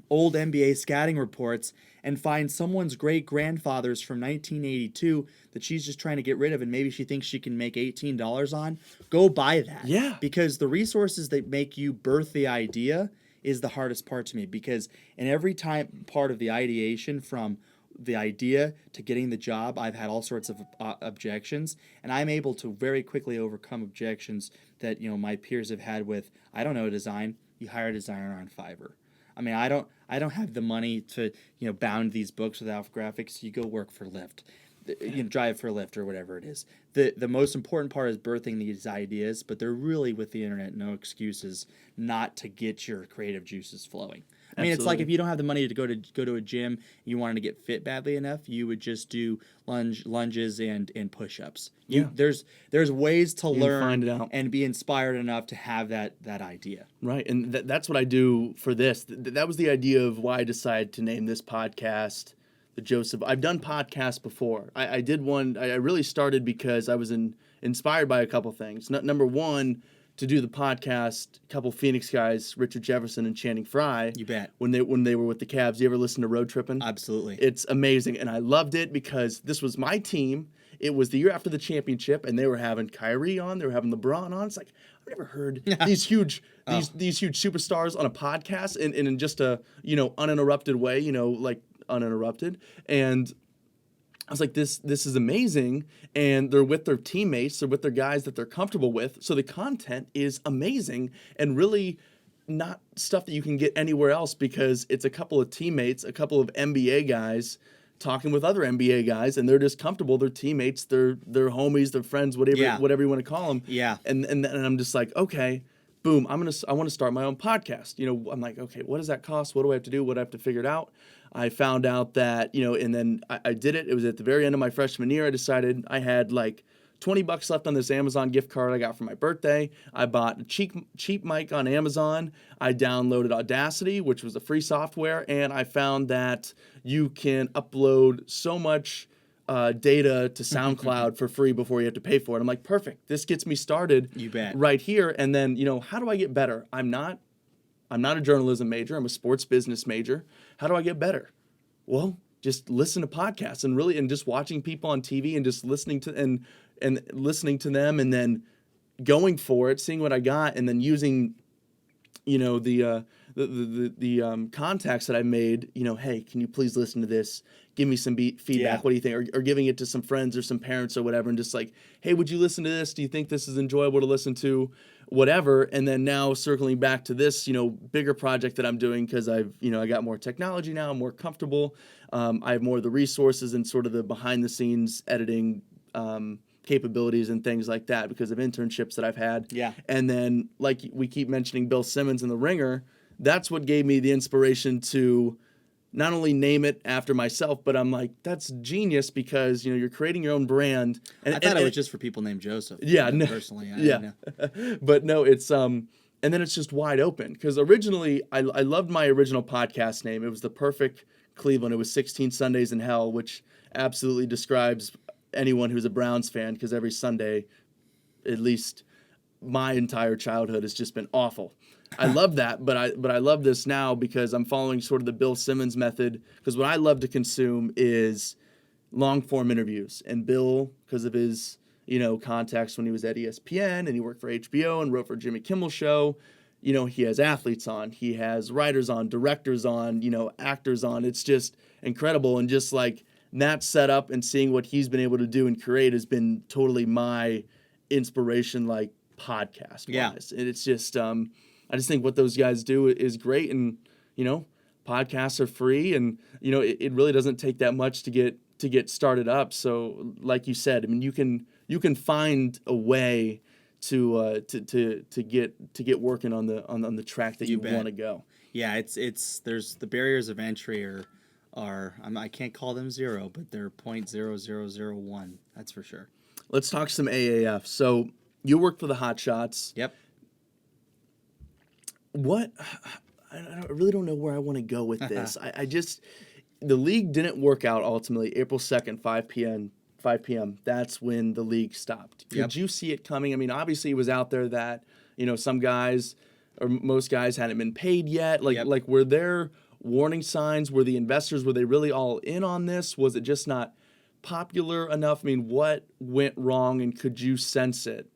old NBA scouting reports and find someone's great grandfathers from 1982 that she's just trying to get rid of, and maybe she thinks she can make $18 on, go buy that. Yeah. Because the resources that make you birth the idea is the hardest part to me, because in every time part of the ideation from the idea to getting the job, I've had all sorts of objections, and I'm able to very quickly overcome objections that my peers have had with, I don't know design, you hire a designer on Fiverr. I mean, I don't have the money to bound these books without graphics. You go work for Lyft, drive for Lyft or whatever it is. The most important part is birthing these ideas, but they're really, with the internet, no excuses not to get your creative juices flowing. I mean, it's like if you don't have the money to go to a gym, and you wanted to get fit badly enough, you would just do lunges and push-ups. There's ways to learn find it out. and be inspired enough to have that idea. Right, and that's what I do for this. That was the idea of why I decided to name this podcast the Joseph. I've done podcasts before. I did one. I really started because I was inspired by a couple things. Number one, to do the podcast, a couple Phoenix guys, Richard Jefferson and Channing Frye. You bet. When they were with the Cavs. You ever listen to Road Trippin'? Absolutely. It's amazing, and I loved it because this was my team. It was the year after the championship, and they were having Kyrie on. They were having LeBron on. It's like, I've never heard these huge superstars on a podcast in just a uninterrupted way. Like uninterrupted. And I was like, this is amazing, and they're with their teammates, they're with their guys that they're comfortable with, so the content is amazing and really not stuff that you can get anywhere else, because it's a couple of teammates, a couple of NBA guys talking with other NBA guys, and they're just comfortable, they're teammates, they're homies, they're friends, whatever you want to call them. Yeah. And I'm just like, okay, boom, I want to start my own podcast. I'm like, okay, what does that cost? What do I have to do? What do I have to figure it out? I found out that, and then I did it. It was at the very end of my freshman year. I decided I had like $20 left on this Amazon gift card I got for my birthday. I bought a cheap mic on Amazon. I downloaded Audacity, which was a free software, and I found that you can upload so much data to SoundCloud for free before you have to pay for it. I'm like, perfect. This gets me started. You bet. Right here. And then, how do I get better? I'm not a journalism major. I'm a sports business major. How do I get better? Well, just listen to podcasts and just watching people on TV and just listening to and listening to them, and then going for it, seeing what I got, and then using, the contacts that I made. Hey, can you please listen to this? Give me some feedback. Yeah. What do you think? Or giving it to some friends or some parents or whatever, and just like, hey, would you listen to this? Do you think this is enjoyable to listen to? Whatever. And then now circling back to this, bigger project that I'm doing, because I got more technology now, I'm more comfortable. I have more of the resources and sort of the behind the scenes editing, kind capabilities and things like that because of internships that I've had. Yeah. And then, like we keep mentioning Bill Simmons in The Ringer, that's what gave me the inspiration to not only name it after myself, but I'm like, that's genius because, you know, you're creating your own brand. And, I thought it was just for people named Joseph. Yeah, no, personally, I yeah. know. But no, it's and then it's just wide open because originally I loved my original podcast name. It was The Perfect Cleveland. It was 16 Sundays in Hell, which absolutely describes anyone who's a Browns fan because every Sunday, at least my entire childhood, has just been awful. I love that, but I love this now because I'm following sort of the Bill Simmons method because what I love to consume is long form interviews. And Bill, because of his, you know, contacts when he was at ESPN and he worked for HBO and wrote for Jimmy Kimmel Show, you know, he has athletes on, he has writers on, directors on, you know, actors on. It's just incredible. And just like that setup and seeing what he's been able to do and create has been totally my inspiration, like podcast wise. And it's just, I just think what those guys do is great. And, you know, podcasts are free and, you know, it really doesn't take that much to get started up. So like you said, I mean, you can find a way to get working on the track that you want to go. Yeah, it's there's the barriers of entry are I can't call them zero, but they're 0.0001. That's for sure. Let's talk some AAF. So you work for the Hotshots. Yep. What I really don't know where I want to go with this. I just the league didn't work out ultimately. April 2nd, 5 p.m. That's when the league stopped. Did you see it coming? I mean, obviously it was out there that, you know, some guys or most guys hadn't been paid yet. Like were there warning signs? Were the investors, were they really all in on this? Was it just not popular enough? I mean, what went wrong and could you sense it?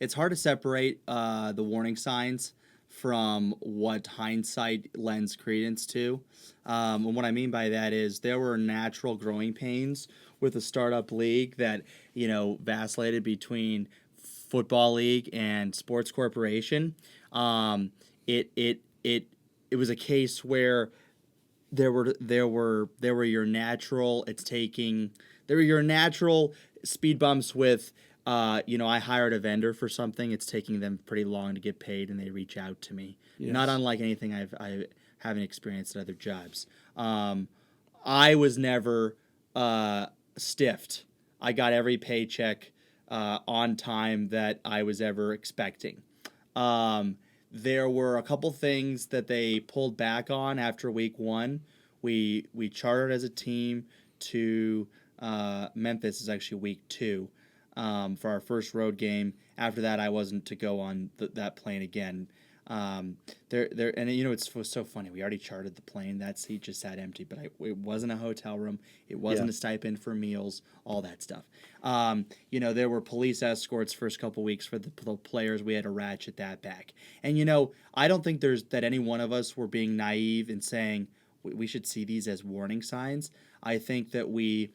It's hard to separate the warning signs from what hindsight lends credence to. And what I mean by that is there were natural growing pains with a startup league that, you know, vacillated between football league and sports corporation. It was a case where there were your natural speed bumps with you know, I hired a vendor for something. It's taking them pretty long to get paid, and they reach out to me. Yes. Not unlike anything I haven't experienced at other jobs. I was never stiffed. I got every paycheck on time that I was ever expecting. There were a couple things that they pulled back on after week one. We chartered as a team to Memphis. Is actually week two. For our first road game. After that, I wasn't to go on that plane again. And you know, it's so funny. We already chartered the plane. That seat just sat empty, but it wasn't a hotel room. It wasn't a stipend for meals, all that stuff. You know, there were police escorts first couple weeks for the players. We had to ratchet that back. And, you know, I don't think that any one of us were being naive in saying we should see these as warning signs. I think that we're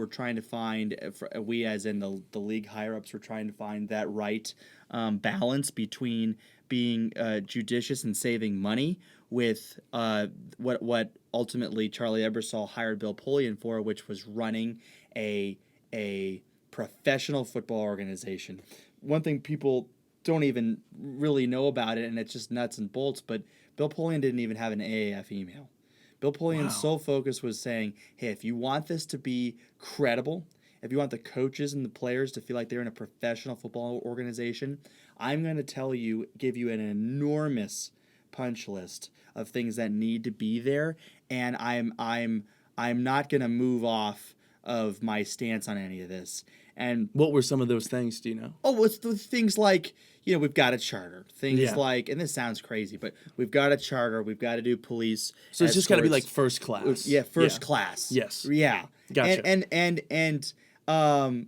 trying to find, we as in the league higher-ups, were trying to find that right balance between being judicious and saving money with what ultimately Charlie Ebersol hired Bill Polian for, which was running a professional football organization. One thing people don't even really know about it, and it's just nuts and bolts, but Bill Polian didn't even have an AAF email. Bill Polian's sole focus was saying, hey, if you want this to be credible, if you want the coaches and the players to feel like they're in a professional football organization, I'm going to give you an enormous punch list of things that need to be there, and I'm not going to move off of my stance on any of this. And what were some of those things, do you know? Oh, it's the things like, you know, we've got a charter. Things like, and this sounds crazy, but we've got a charter. We've got to do police. So it's just got to be like first class. Yeah, first class. Yes. Yeah. Gotcha. And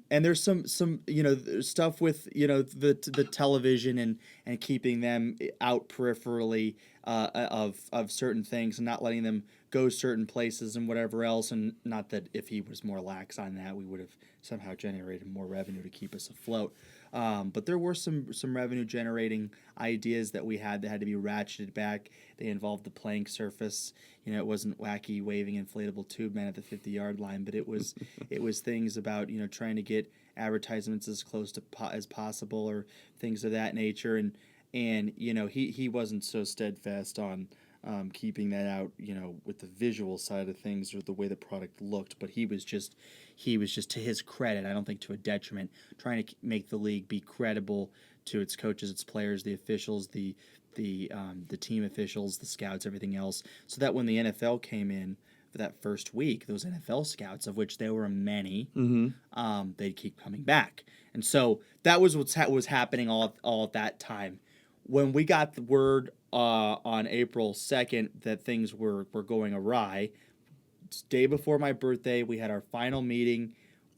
there's some you know stuff with, you know, the television and keeping them out peripherally of certain things and not letting them go certain places and whatever else. And not that if he was more lax on that, we would have somehow generated more revenue to keep us afloat. But there were some revenue generating ideas that we had that had to be ratcheted back. They involved the playing surface. It wasn't wacky waving inflatable tube man at the 50-yard line, but it was things about trying to get advertisements as close to as possible or things of that nature. And he wasn't so steadfast on keeping that out, with the visual side of things or the way the product looked. But he was just to his credit, I don't think to a detriment, trying to make the league be credible to its coaches, its players, the officials, the team officials, the scouts, everything else, so that when the NFL came in for that first week, those NFL scouts, of which there were many, they'd keep coming back. And so that was what was happening all at that time. When we got the word on April 2nd that things were going awry, day before my birthday, we had our final meeting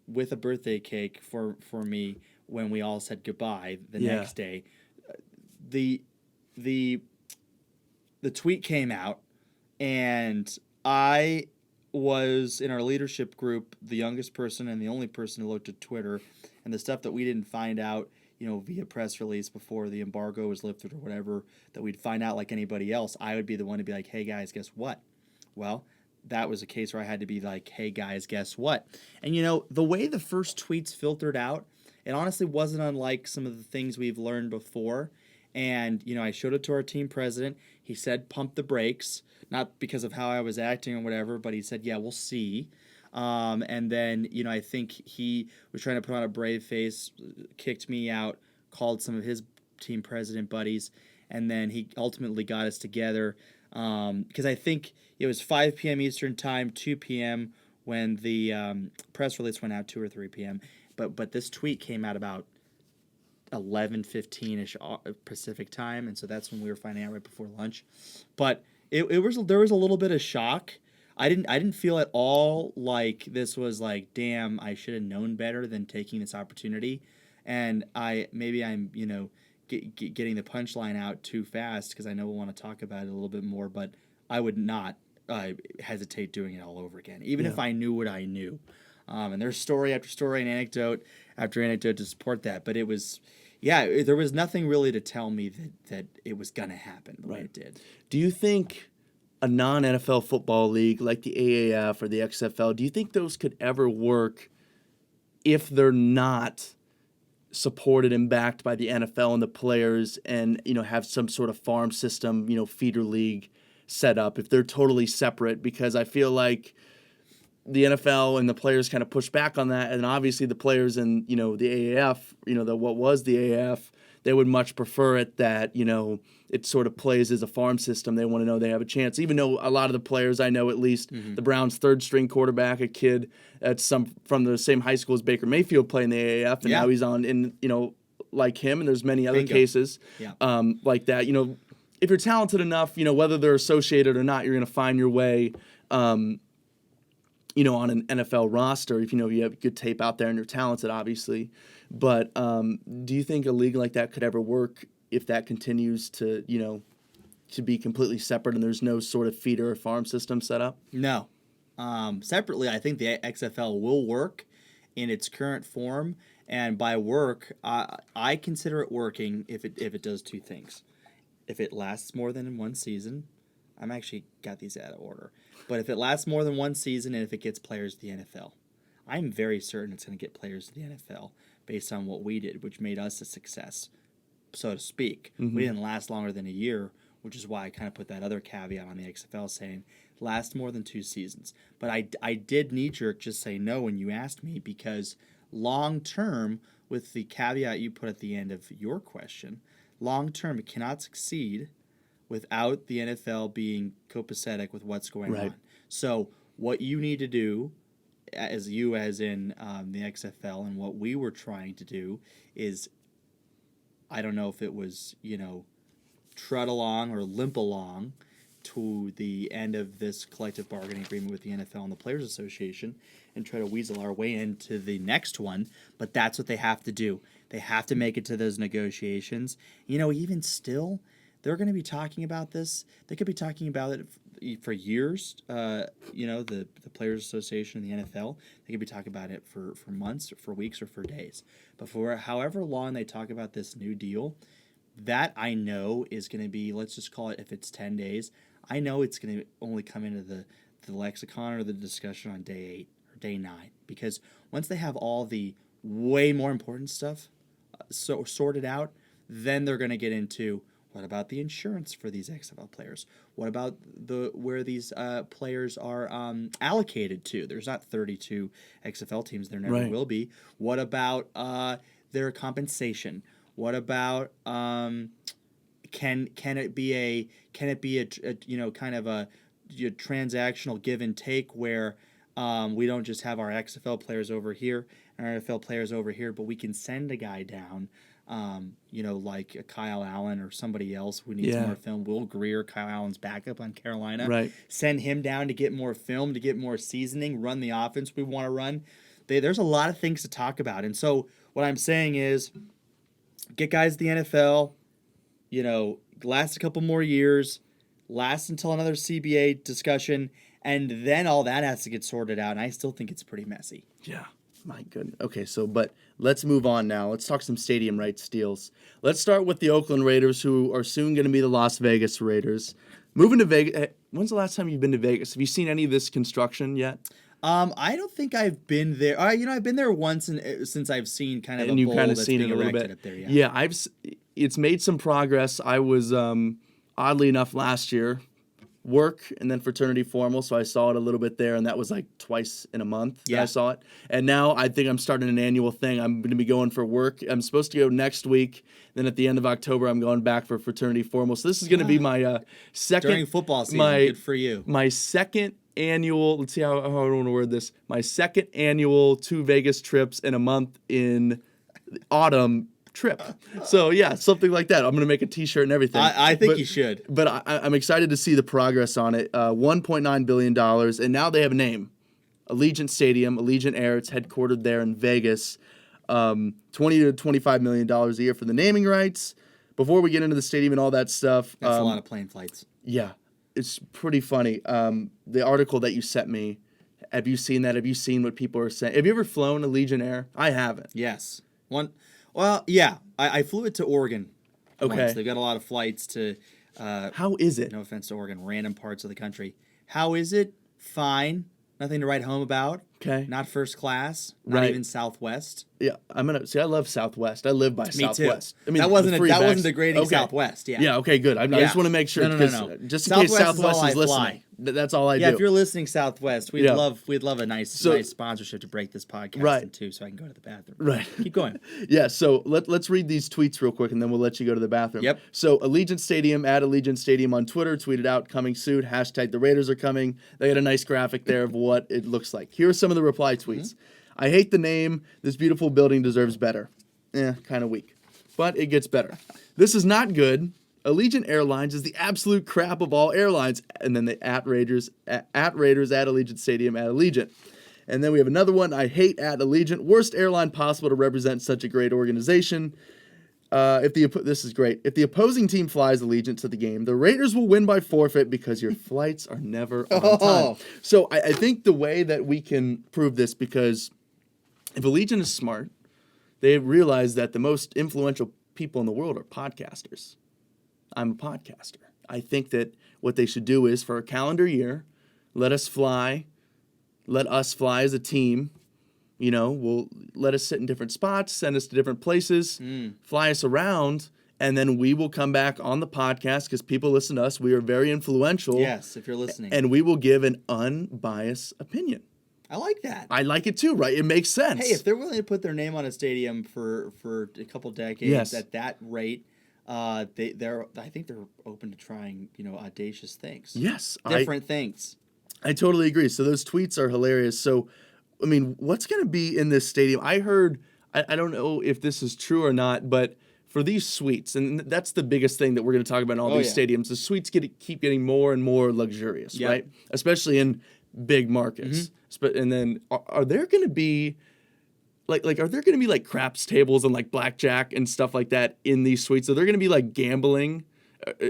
with a birthday cake for me when we all said goodbye the next day. The tweet came out, and I was in our leadership group the youngest person and the only person who looked at Twitter, and the stuff that we didn't find out via press release before the embargo was lifted or whatever, that we'd find out like anybody else, I would be the one to be like, hey guys, guess what? Well, that was a case where I had to be like, hey guys, guess what? And the way the first tweets filtered out, it honestly wasn't unlike some of the things we've learned before. And, I showed it to our team president. He said, pump the brakes, not because of how I was acting or whatever, but he said, yeah, we'll see. And then, I think he was trying to put on a brave face, kicked me out, called some of his team president buddies, and then he ultimately got us together because I think it was 5 p.m. Eastern time, 2 p.m. when the press release went out, 2 or 3 p.m. But this tweet came out about 11:15ish Pacific time, and so that's when we were finding out right before lunch. But there was a little bit of shock. I didn't feel at all like this was like, damn, I should have known better than taking this opportunity. And I'm getting the punchline out too fast because I know we'll want to talk about it a little bit more, but I would not hesitate doing it all over again, even if I knew what I knew. And there's story after story and anecdote after anecdote to support that. But it was, there was nothing really to tell me that it was going to happen the way it did. Do you think a non-NFL football league like the AAF or the XFL, do you think those could ever work if they're not supported and backed by the NFL and the players and, have some sort of farm system, feeder league set up, if they're totally separate? Because I feel like the NFL and the players kind of push back on that, and obviously the players and the AAF, what was the AAF, they would much prefer it that it sort of plays as a farm system. They want to know they have a chance, even though a lot of the players I know, at least the Browns' third string quarterback, a kid at from the same high school as Baker Mayfield, playing the AAF, and now he's on like him, and there's many other cases like that. If you're talented enough, whether they're associated or not, you're going to find your way. On an NFL roster, if you have good tape out there and you're talented, obviously. But do you think a league like that could ever work if that continues to be completely separate and there's no sort of feeder or farm system set up? No. Separately, I think the XFL will work in its current form, and by work, I consider it working if it does two things. If it lasts more than one season, I'm actually got these out of order. But if it lasts more than one season and if it gets players to the NFL, I'm very certain it's going to get players to the NFL based on what we did, which made us a success, so to speak. Mm-hmm. We didn't last longer than a year, which is why I kind of put that other caveat on the XFL saying last more than 2 seasons. But I did knee-jerk just say no when you asked me, because long-term, with the caveat you put at the end of your question, long-term it cannot succeed without the NFL being copacetic with what's going on. So what you need to do, as in the XFL, and what we were trying to do is, I don't know if it was, trud along or limp along to the end of this collective bargaining agreement with the NFL and the Players Association and try to weasel our way into the next one, but that's what they have to do. They have to make it to those negotiations. Even still, they're going to be talking about this. They could be talking about it for years. The Players Association and the NFL, they could be talking about it for months, or for weeks, or for days. But for however long they talk about this new deal, that I know is going to be, let's just call it, if it's 10 days, I know it's going to only come into the lexicon or the discussion on day 8 or day 9. Because once they have all the way more important stuff sorted out, then they're going to get into, what about the insurance for these XFL players? What about where these players are allocated to? There's not 32 XFL teams. There never will be. What about their compensation? What about can it be a kind of a transactional give and take where we don't just have our XFL players over here and our NFL players over here, but we can send a guy down, like a Kyle Allen or somebody else who needs more film. Will Greer, Kyle Allen's backup on Carolina, right? Send him down to get more film, to get more seasoning, run the offense we want to run. There's a lot of things to talk about, and so what I'm saying is, get guys to the NFL, last a couple more years, last until another CBA discussion, and then all that has to get sorted out, and I still think it's pretty messy. Yeah, my goodness. Okay, but let's move on now. Let's talk some stadium rights deals. Let's start with the Oakland Raiders, who are soon going to be the Las Vegas Raiders. Moving to Vegas, when's the last time you've been to Vegas? Have you seen any of this construction yet? I don't think I've been there. I've been there once since I've seen kind of a bowl that's being erected up there. Yeah, it's made some progress. I was oddly enough last year, work and then fraternity formal, so I saw it a little bit there, and that was like twice in a month that I saw it. And now I think I'm starting an annual thing. I'm going to be going for work. I'm supposed to go next week. Then at the end of October, I'm going back for fraternity formal. So this is going to be my second during football season. Good for you. My second annual, let's see how I want to word this, my second annual 2 Vegas trips in a month in autumn trip. So yeah, something like that. I'm going to make a t-shirt and everything. I think you should. But I'm excited to see the progress on it. $1.9 billion, and now they have a name. Allegiant Stadium, Allegiant Air. It's headquartered there in Vegas. $20 to $25 million a year for the naming rights. Before we get into the stadium and all that stuff. That's a lot of plane flights. Yeah. It's pretty funny. The article that you sent me, have you seen that? Have you seen what people are saying? Have you ever flown Allegiant Air? I haven't. Yes. Well, yeah. I flew it to Oregon. Okay. Once. They've got a lot of flights to... how is it? No offense to Oregon, random parts of the country. How is it? Fine. Nothing to write home about. Okay. Not first class. Not even Southwest. Yeah, I love Southwest. I live by Southwest. Me too. I mean, that wasn't degrading Southwest. Yeah. Yeah. Okay. Good. I just want to make sure No. just in case Southwest is listening. Fly. That's all I do. Yeah. If you're listening, Southwest, we'd love a nice sponsorship to break this podcast in two, so I can go to the bathroom. Right. Keep going. Yeah. So let's read these tweets real quick, and then we'll let you go to the bathroom. Yep. So Allegiant Stadium at Allegiant Stadium on Twitter tweeted out, "Coming soon." # the Raiders are coming. They had a nice graphic there of what it looks like. Here are some of the reply tweets. I hate the name. This beautiful building deserves better. Kind of weak. But it gets better. This is not good. Allegiant Airlines is the absolute crap of all airlines. And then the at Raiders at Allegiant Stadium at Allegiant. And then we have another one. I hate at Allegiant. Worst airline possible to represent such a great organization. This is great. If the opposing team flies Allegiant to the game, the Raiders will win by forfeit because your flights are never on time. So I think the way that we can prove this, because if Allegiant is smart, they realize that the most influential people in the world are podcasters. I'm a podcaster. I think that what they should do is, for a calendar year, let us fly as a team. Let us sit in different spots, send us to different places, fly us around, and then we will come back on the podcast because people listen to us. We are very influential. Yes, if you're listening. And we will give an unbiased opinion. I like that. I like it too, right? It makes sense. Hey, if they're willing to put their name on a stadium for a couple decades at that rate, I think they're open to trying, audacious things. Yes. Different things. I totally agree. So those tweets are hilarious. So, I mean, what's going to be in this stadium? I heard, I don't know if this is true or not, but for these suites, and that's the biggest thing that we're going to talk about in all these stadiums, the suites keep getting more and more luxurious, right? Especially in big markets. And then are there going to be like craps tables and like blackjack and stuff like that in these suites? Are there going to be like gambling?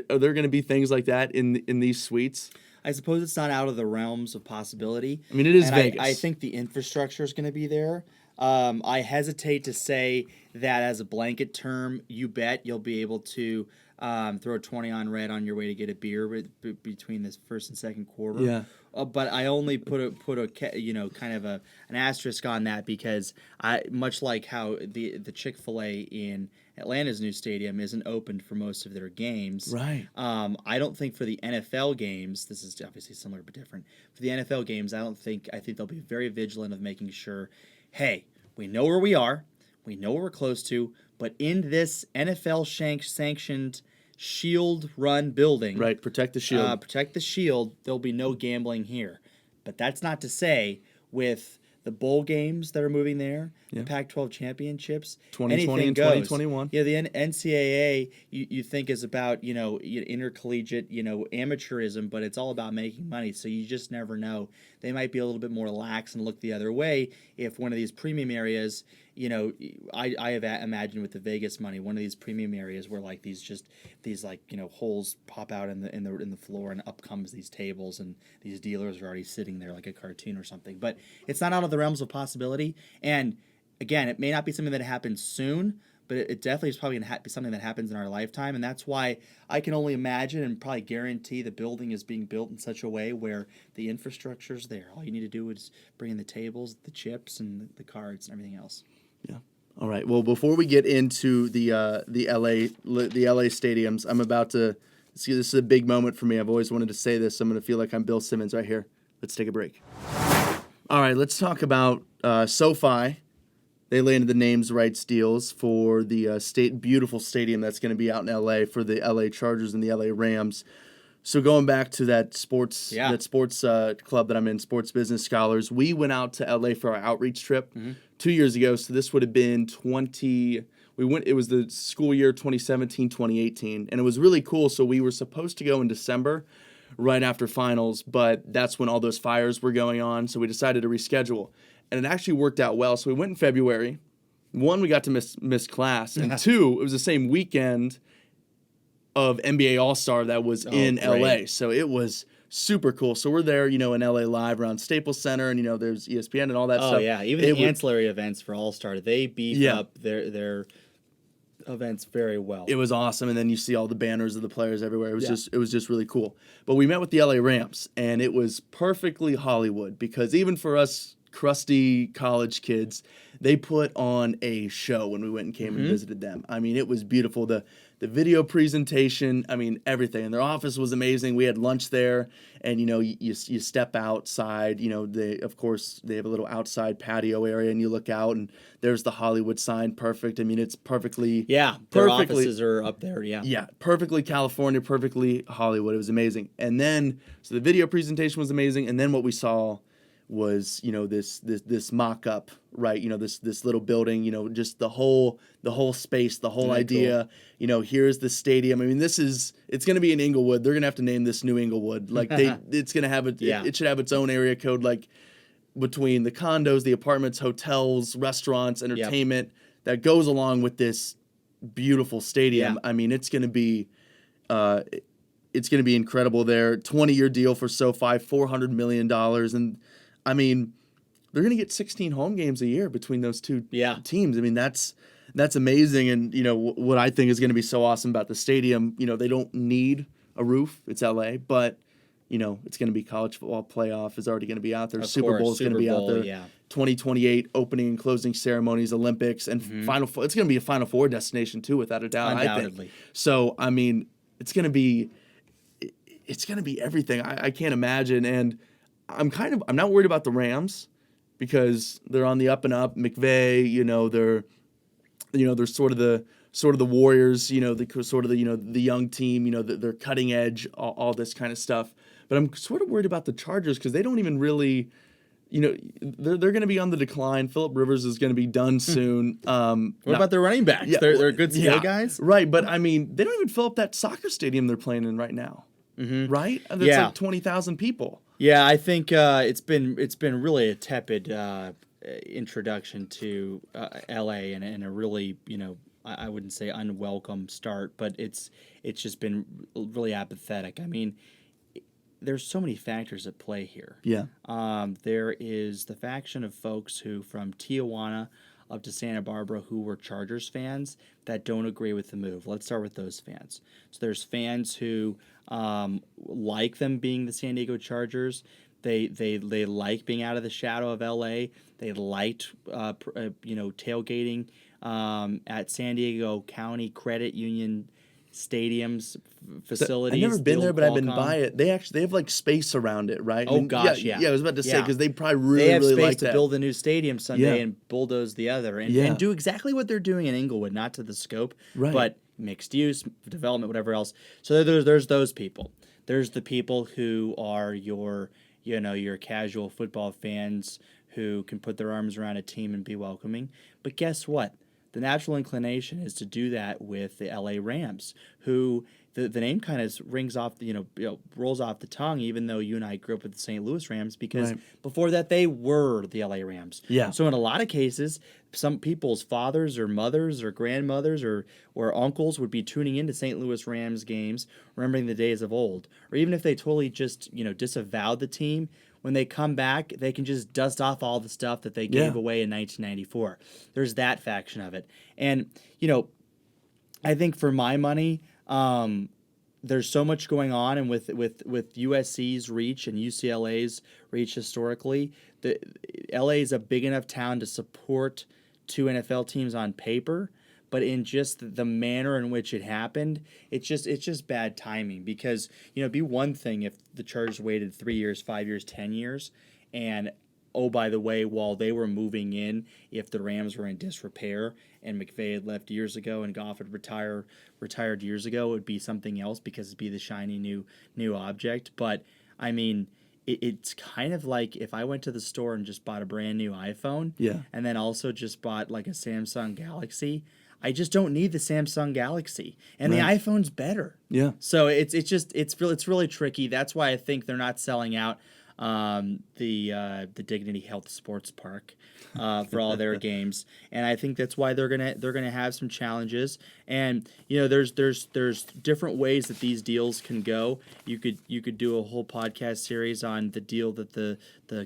Are there going to be things like that in these suites? I suppose it's not out of the realms of possibility. I mean, it is and Vegas. I think the infrastructure is going to be there. I hesitate to say that as a blanket term. You bet you'll be able to throw a 20 on red on your way to get a beer between this first and second quarter. Yeah. But I only put kind of an asterisk on that because much like how the Chick-fil-A in Atlanta's new stadium isn't opened for most of their games. Right. I don't think for the NFL games, this is obviously similar but different. For the NFL games, I think they'll be very vigilant of making sure, hey, we know where we are, we know what we're close to, but in this NFL sanctioned shield run building, Right, protect the shield. There'll be no gambling here. But that's not to say with the bowl games that are moving there, the Pac-12 championships, 2020 and 2021. Yeah, the NCAA you think is about intercollegiate amateurism, but it's all about making money. So you just never know. They might be a little bit more lax and look the other way if one of these premium areas. I have imagined with the Vegas money, one of these premium areas where like these holes pop out in the floor and up comes these tables and these dealers are already sitting there like a cartoon or something. But it's not out of the realms of possibility. And again, it may not be something that happens soon, but it definitely is probably going to be something that happens in our lifetime. And that's why I can only imagine and probably guarantee the building is being built in such a way where the infrastructure is there. All you need to do is bring in the tables, the chips, and the cards and everything else. Yeah. All right. Well, before we get into the LA stadiums, I'm about to see. This is a big moment for me. I've always wanted to say this. I'm going to feel like I'm Bill Simmons right here. Let's take a break. All right. Let's talk about SoFi. They landed the names rights deals for the beautiful stadium that's going to be out in LA for the LA Chargers and the LA Rams. So going back to that sports club that I'm in, Sports Business Scholars, we went out to LA for our outreach trip 2 years ago. So this would have been it was the school year 2017, 2018, and it was really cool. So we were supposed to go in December right after finals, but that's when all those fires were going on. So we decided to reschedule, and it actually worked out well. So we went in February. One, we got to miss class, and two, it was the same weekend of NBA All-Star that was in LA. So it was super cool. So we're there, in LA Live around Staples Center, and there's ESPN and all that stuff. Oh yeah, even the ancillary events for All-Star, they beef up their events very well. It was awesome, and then you see all the banners of the players everywhere. It was just really cool. But we met with the LA Rams, and it was perfectly Hollywood because even for us crusty college kids, they put on a show when we went and came and visited them. I mean, it was beautiful. The video presentation, I mean, everything. And their office was amazing. We had lunch there, and you step outside. Of course they have a little outside patio area, and you look out, and there's the Hollywood sign. Perfect. I mean, it's perfectly their offices are up there. Yeah, perfectly California, perfectly Hollywood. It was amazing. And then so the video presentation was amazing, and then what we saw was this mock-up, right? This little building, just the whole space, the whole idea. Cool. Here's the stadium. I mean, it's going to be in Inglewood. They're going to have to name this New Inglewood. Like it's going to have it should have its own area code, like between the condos, the apartments, hotels, restaurants, entertainment that goes along with this beautiful stadium. I mean, it's going to be incredible there. 20-year deal for SoFi, $400 million, and I mean, they're going to get 16 home games a year between those two teams. I mean, that's amazing. And, what I think is going to be so awesome about the stadium, they don't need a roof. It's LA, but, it's going to be college football playoff is already going to be out there. Super Bowl is going to be out there. 2028 opening and closing ceremonies, Olympics, and Final Four. It's going to be a Final Four destination, too, without a doubt, undoubtedly. I think. So, I mean, it's going to be everything. I can't imagine. And I'm not worried about the Rams because they're on the up and up. McVay, they're sort of the Warriors, the young team, they're cutting edge, all this kind of stuff. But I'm sort of worried about the Chargers because they don't even really, they're going to be on the decline. Phillip Rivers is going to be done soon. What about their running backs? They're good skill guys, right? But I mean, they don't even fill up that soccer stadium they're playing in right now. Right? That's like 20,000 people. Yeah, I think it's been really a tepid introduction to LA and a really, I wouldn't say unwelcome start, but it's just been really apathetic. I mean, there's so many factors at play here. Yeah. There is the faction of folks who, from Tijuana up to Santa Barbara, who were Chargers fans that don't agree with the move. Let's start with those fans. So there's fans who like them being the San Diego Chargers. They like being out of the shadow of LA. They liked tailgating at San Diego County Credit Union Stadium's facilities. I've never been the there, old but I've been Qualcomm. by it. They have like space around it, right? Oh, gosh, yeah. I was about to say Yeah. because they probably They really have really space like to that. build a new stadium someday Yeah. and bulldoze the other and, Yeah. and do exactly what they're doing in Inglewood, not to the scope, Right. but mixed use, development, whatever else. So there's those people. There's the people who are your casual football fans who can put their arms around a team and be welcoming. But guess what? The natural inclination is to do that with the LA Rams, who the name kind of rings off, rolls off the tongue, even though you and I grew up with the St. Louis Rams, because Right. before that they were the LA Rams. Yeah. So in a lot of cases, some people's fathers or mothers or grandmothers or uncles would be tuning into St. Louis Rams games, remembering the days of old. Or even if they totally just, disavowed the team, when they come back, they can just dust off all the stuff that they gave away in 1994. There's that faction of it. And, I think for my money, there's so much going on, and with USC's reach and UCLA's reach historically, LA is a big enough town to support two NFL teams on paper, but in just the manner in which it happened, it's just bad timing. Because it'd be one thing if the Chargers waited 3 years, 5 years, 10 years, and oh, by the way, while they were moving in, if the Rams were in disrepair and McVay had left years ago and Goff had retired years ago, it would be something else because it'd be the shiny new object. But I mean, it's kind of like if I went to the store and just bought a brand new iPhone, and then also just bought like a Samsung Galaxy. I just don't need the Samsung Galaxy, and the iPhone's better. Yeah. So it's really tricky. That's why I think they're not selling out the Dignity Health Sports Park for all their games, and I think that's why they're gonna have some challenges. And there's different ways that these deals can go. You could do a whole podcast series on the deal that the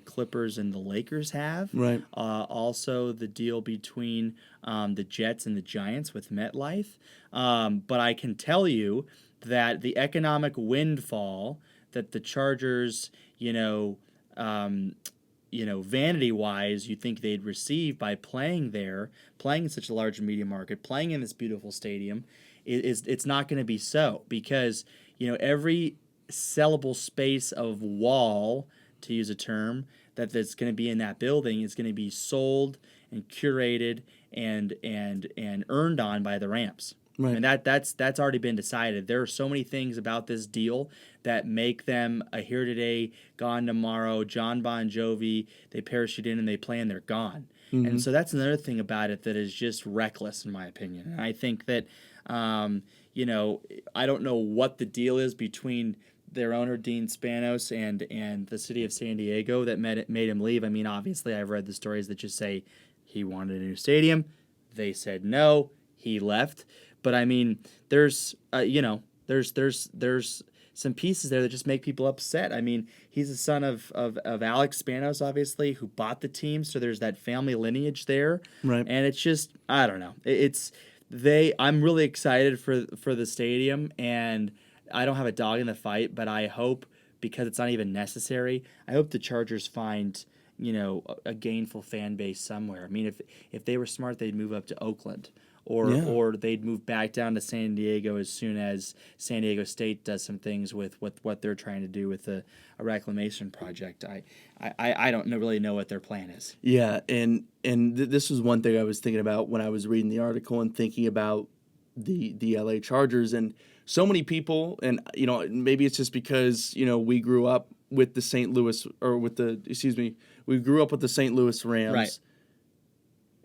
Clippers and the Lakers have. Right. Also the deal between the Jets and the Giants with MetLife. But I can tell you that the economic windfall that the Chargers, vanity-wise, you think they'd receive by playing there, playing in such a large media market, playing in this beautiful stadium, it's not going to be so, because every sellable space of wall, to use a term, that's going to be in that building is going to be sold and curated and earned on by the Rams. Right. And that's already been decided. There are so many things about this deal that make them a here today, gone tomorrow. John Bon Jovi, they parachute in and they play and they're gone. Mm-hmm. And so that's another thing about it that is just reckless in my opinion. And I think that, I don't know what the deal is between their owner, Dean Spanos, and the city of San Diego that made him leave. I mean, obviously I've read the stories that just say he wanted a new stadium. They said no. He left. But I mean, there's some pieces there that just make people upset. I mean, he's the son of Alex Spanos, obviously, who bought the team, so there's that family lineage there. Right. And it's just, I don't know. I'm really excited for the stadium, and I don't have a dog in the fight, but I hope, because it's not even necessary, I hope the Chargers find a gainful fan base somewhere. I mean, if they were smart, they'd move up to Oakland. Or they'd move back down to San Diego as soon as San Diego State does some things with what they're trying to do with a reclamation project. I don't really know what their plan is. Yeah, and this was one thing I was thinking about when I was reading the article and thinking about the LA Chargers, and so many people, and maybe it's just because we grew up with the we grew up with the St. Louis Rams. Right.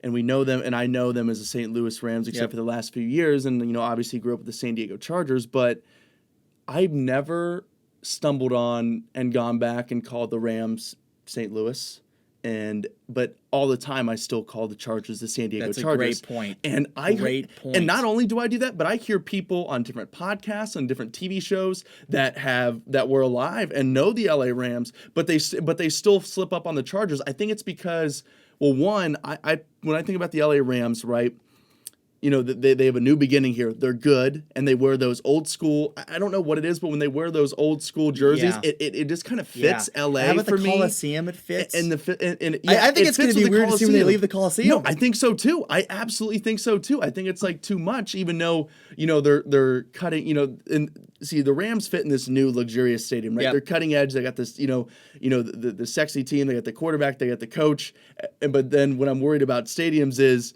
And we know them, and I know them as the St. Louis Rams, except Yep. for the last few years, and obviously grew up with the San Diego Chargers. But I've never stumbled on and gone back and called the Rams St. Louis, But all the time I still call the Chargers the San Diego That's a Chargers. great point. And Great point. And not only do I do that, but I hear people on different podcasts, on different TV shows that were alive and know the LA Rams, but they still slip up on the Chargers. I think it's because, well, one, I when I think about the LA Rams, right? You know, they have a new beginning here. They're good, and they wear those old school. I don't know what it is, but when they wear those old school jerseys, it just kind of fits LA How about for the me. Coliseum? It fits. And I think it's going to be weird to see when they leave the Coliseum. No, I think so too. I absolutely think so too. I think it's like too much, even though they're cutting. And see, the Rams fit in this new luxurious stadium, right? Yep. They're cutting edge. They got this, the sexy team. They got the quarterback. They got the coach. But then what I'm worried about stadiums is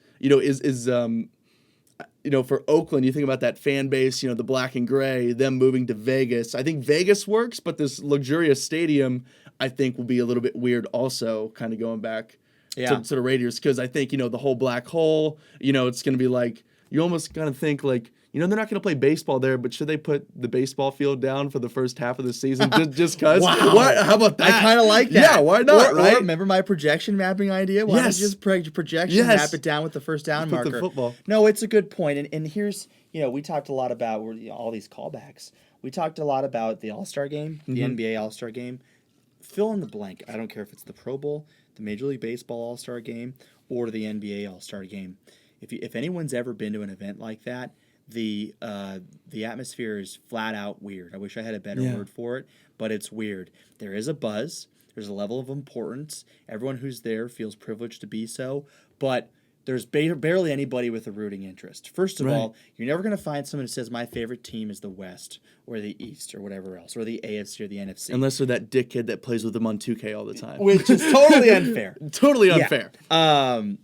for Oakland, you think about that fan base, the black and gray, them moving to Vegas. I think Vegas works, but this luxurious stadium, I think, will be a little bit weird also, kind of going back to the Raiders, because I think, the whole black hole, it's going to be like, you almost kind of think like, they're not going to play baseball there, but should they put the baseball field down for the first half of the season just because? Wow. What? How about that? I kind of like that. Yeah, why not, right? Or remember my projection mapping idea? Why don't you just projection map it down with the first down Just marker? put the football. No, it's a good point. And here's, we talked a lot about all these callbacks. We talked a lot about the All-Star game, the NBA All-Star game. Fill in the blank. I don't care if it's the Pro Bowl, the Major League Baseball All-Star game, or the NBA All-Star game. If anyone's ever been to an event like that, the atmosphere is flat out weird. I wish I had a better word for it, but it's weird. There is a buzz. There's a level of importance. Everyone who's there feels privileged to be so, but there's barely anybody with a rooting interest. First of all, you're never going to find someone who says my favorite team is the West or the East or whatever else, or the AFC or the NFC. Unless they're that dick kid that plays with them on 2K all the time. Which is totally unfair. Totally unfair. And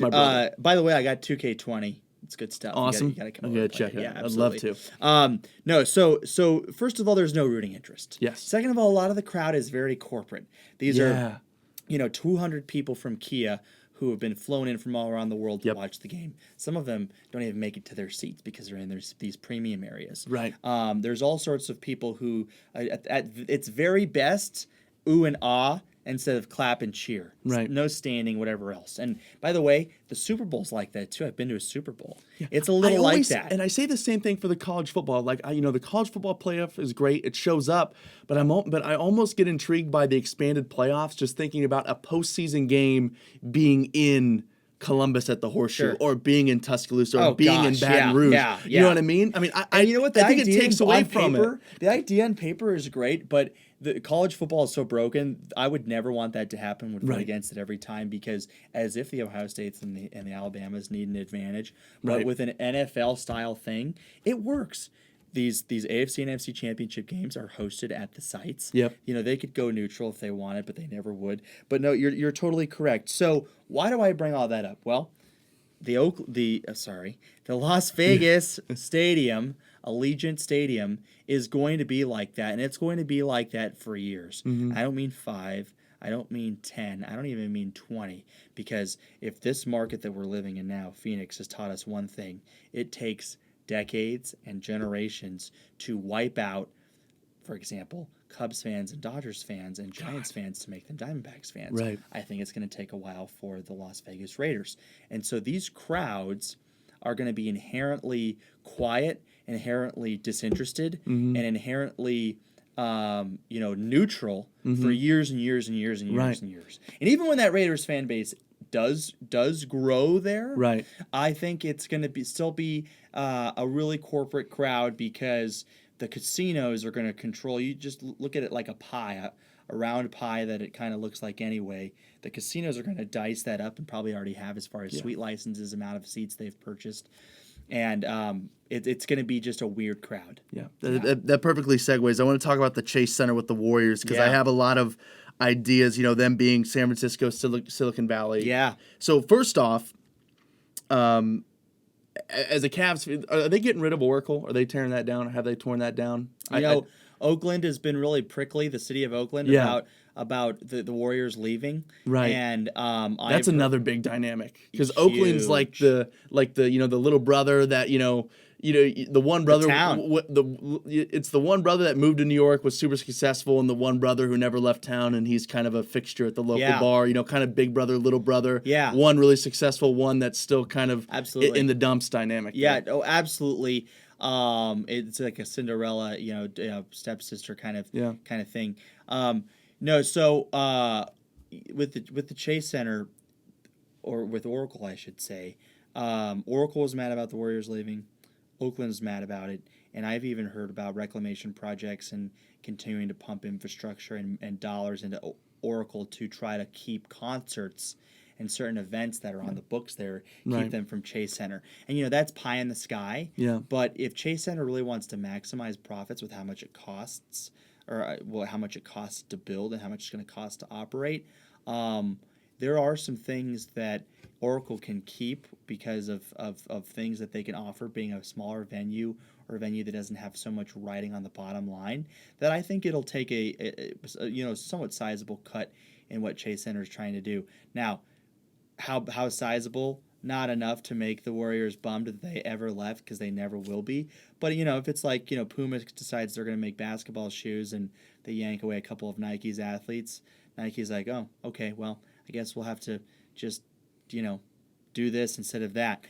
by the way, I got 2K20. It's good stuff. Awesome. You gotta come I'm over gonna and play check it. it. Yeah, I'd love to. No, so first of all, there's no rooting interest. Yes. Second of all, a lot of the crowd is very corporate. These are 200 people from Kia who have been flown in from all around the world to watch the game. Some of them don't even make it to their seats because they're in these premium areas. Right. There's all sorts of people who, at its very best, ooh and ah, instead of clap and cheer. Right. No standing, whatever else. And by the way, the Super Bowl's like that too. I've been to a Super Bowl. Yeah. It's a little like that. And I say the same thing for the college football. Like, the college football playoff is great. It shows up. But I almost get intrigued by the expanded playoffs, just thinking about a postseason game being in Columbus at the Horseshoe, or being in Tuscaloosa, or being in Baton Rouge. Yeah. You know what I mean? I mean, you know what? I think it takes away from it. The idea on paper is great, but the college football is so broken. I would never want that to happen. Would fight against it every time, because as if the Ohio States and the Alabamas need an advantage, but with an NFL style thing, it works. These AFC and NFC championship games are hosted at the sites. Yep. They could go neutral if they wanted, but they never would. But no, you're totally correct. So why do I bring all that up? Well, the Las Vegas Stadium, Allegiant Stadium, is going to be like that, and it's going to be like that for years. Mm-hmm. I don't mean 5. I don't mean 10. I don't even mean 20, because if this market that we're living in now, Phoenix, has taught us one thing, it takes decades and generations to wipe out, for example, Cubs fans and Dodgers fans and Giants fans to make them Diamondbacks fans. Right. I think it's going to take a while for the Las Vegas Raiders. And so these crowds are going to be inherently quiet, inherently disinterested, and inherently neutral for years and years and years and years and years. And even when that Raiders fan base does grow there, I think it's going to still be a really corporate crowd, because the casinos are going to control. You just look at it like a pie, a round pie that it kind of looks like anyway. The casinos are going to dice that up, and probably already have, as far as suite licenses, amount of seats they've purchased. And it's going to be just a weird crowd. Yeah, that perfectly segues. I want to talk about the Chase Center with the Warriors, because I have a lot of ideas, them being San Francisco, Silicon Valley. Yeah. So first off, as a Cavs, are they getting rid of Oracle? Are they tearing that down? Have they torn that down? Oakland has been really prickly, the city of Oakland, about the Warriors leaving. Right. And that's another big dynamic, because Oakland's like the little brother that the one brother, town. it's the one brother that moved to New York, was super successful, and the one brother who never left town, and he's kind of a fixture at the local Yeah. bar. Kind of big brother, little brother. Yeah. One really successful, one that's still kind of Absolutely. in the dumps dynamic. Yeah. there. Oh, absolutely. It's like a Cinderella, stepsister kind of thing. No, so with the Chase Center, or with Oracle, I should say, Oracle is mad about the Warriors leaving. Oakland's mad about it, and I've even heard about reclamation projects and continuing to pump infrastructure and dollars into Oracle to try to keep concerts and certain events that are on the books there, keep them from Chase Center. And that's pie in the sky. Yeah. But if Chase Center really wants to maximize profits with how much it costs, or how much it costs to build and how much it's going to cost to operate, there are some things that Oracle can keep because of things that they can offer, being a smaller venue or a venue that doesn't have so much riding on the bottom line, that I think it'll take a somewhat sizable cut in what Chase Center is trying to do. Now, how sizable? Not enough to make the Warriors bummed that they ever left, because they never will be. But if it's like Puma decides they're going to make basketball shoes and they yank away a couple of Nike's athletes, Nike's like, oh, okay, well, I guess we'll have to just do this instead of that.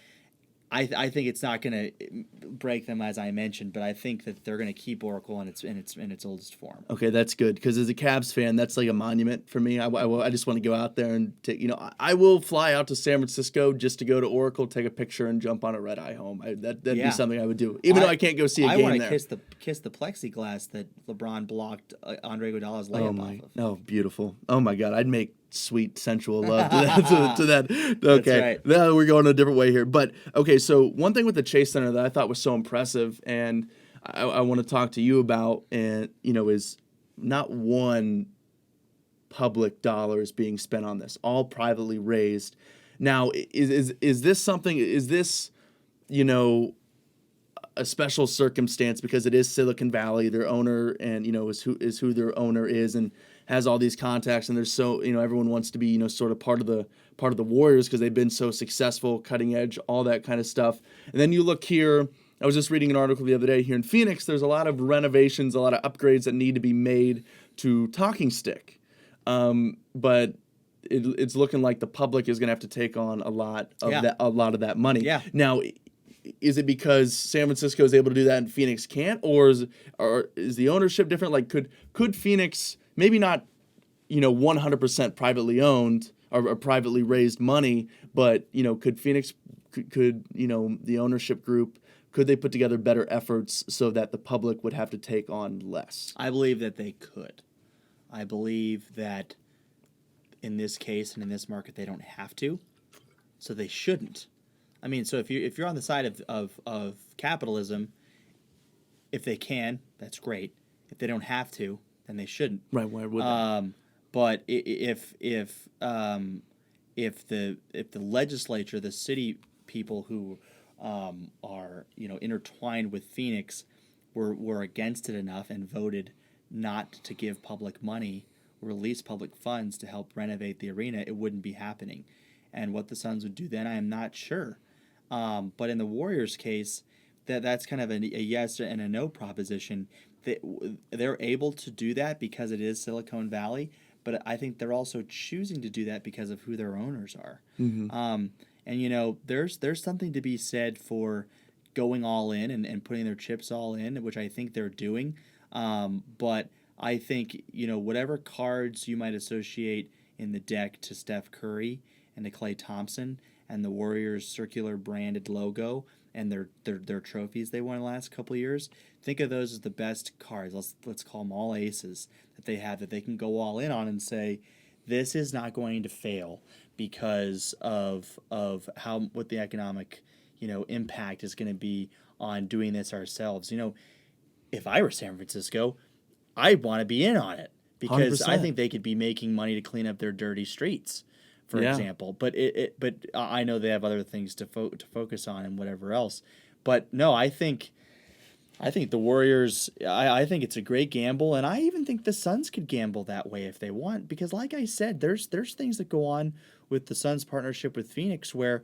I think it's not going to break them, as I mentioned, but I think that they're going to keep Oracle in its oldest form. Okay, that's good, because as a Cavs fan, that's like a monument for me. I just want to go out there and take. I will fly out to San Francisco just to go to Oracle, take a picture, and jump on a red eye home. That'd be something I would do, even though I can't go see a game there. I want to kiss the plexiglass that LeBron blocked Andre Iguodala's layup off of. Oh, beautiful! Oh my God, I'd make sweet sensual love to that. Okay, right. Now we're going a different way here. But okay, so one thing with the Chase Center that I thought was so impressive, and I want to talk to you about, and is not one public dollar is being spent on this, all privately raised. Now, is this something? Is this a special circumstance because it is Silicon Valley, their owner, and is who their owner is, and has all these contacts, and there's everyone wants to be sort of part of the Warriors because they've been so successful, cutting edge, all that kind of stuff. And then you look here. I was just reading an article the other day here in Phoenix. There's a lot of renovations, a lot of upgrades that need to be made to Talking Stick, but it's looking like the public is going to have to take on a lot of that money. Yeah. Now, is it because San Francisco is able to do that and Phoenix can't, or is the ownership different? Like, could Phoenix, maybe not 100% privately owned or privately raised money, but could Phoenix, could the ownership group, could they put together better efforts so that the public would have to take on less? I believe that they could. I believe that in this case and in this market they don't have to, so they shouldn't. I mean, so if you're on the side of capitalism, if they can, that's great. If they don't have to, then they shouldn't. Right? Why would they? But if the legislature, the city people who are intertwined with Phoenix, were against it enough and voted not to give public money, release public funds to help renovate the arena, it wouldn't be happening. And what the Suns would do then, I am not sure. But in the Warriors' case, that's kind of a yes and a no proposition. They're able to do that because it is Silicon Valley, but I think they're also choosing to do that because of who their owners are. Mm-hmm. And there's something to be said for going all in and putting their chips all in, which I think they're doing. But I think whatever cards you might associate in the deck to Steph Curry and to Klay Thompson and the Warriors' circular branded logo and their trophies they won the last couple of years, think of those as the best cards. Let's call them all aces that they have, that they can go all in on and say, this is not going to fail because of what the economic impact is going to be on doing this ourselves. If I were San Francisco, I'd want to be in on it because 100%. I think they could be making money to clean up their dirty streets, for example. But but I know they have other things to focus on and whatever else. But no, I think the Warriors, I think it's a great gamble, and I even think the Suns could gamble that way if they want, because like I said, there's things that go on with the Suns' partnership with Phoenix where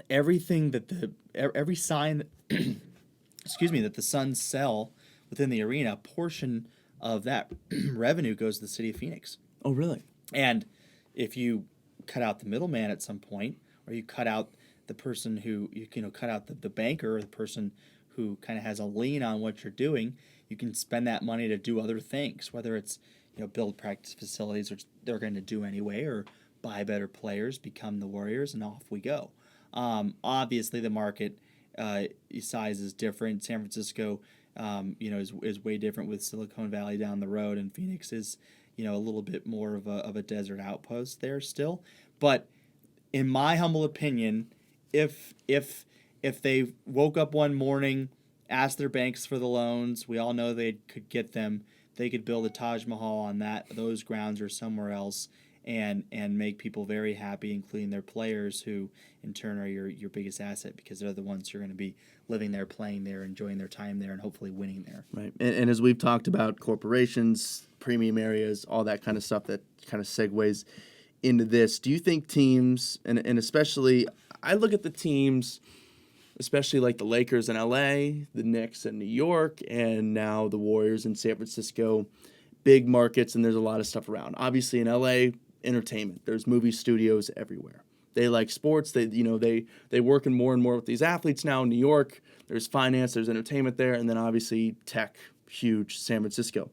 everything that every sign excuse me, that the Suns sell within the arena, a portion of that revenue goes to the city of Phoenix. Oh, really? And if you cut out the middleman at some point, or you cut out the person who cut out the banker or the person who kind of has a lien on what you're doing, you can spend that money to do other things, whether it's build practice facilities, which they're going to do anyway, or buy better players, become the Warriors, and off we go. Obviously, the market size is different. San Francisco, is way different with Silicon Valley down the road, and Phoenix is, a little bit more of a desert outpost there still. But in my humble opinion, if they woke up one morning, asked their banks for the loans, we all know they could get them. They could build a Taj Mahal on those grounds or somewhere else, and make people very happy, including their players, who in turn are your biggest asset, because they're the ones who are going to be living there, playing there, enjoying their time there, and hopefully winning there. Right. And as we've talked about, corporations, premium areas, all that kind of stuff that kind of segues into this, do you think teams, and especially, I look at the teams, especially like the Lakers in LA, the Knicks in New York, and now the Warriors in San Francisco, big markets, and there's a lot of stuff around. Obviously in LA, entertainment. There's movie studios everywhere. They like sports. They working more and more with these athletes now. In New York, there's finance, there's entertainment there, and then obviously tech, huge, San Francisco.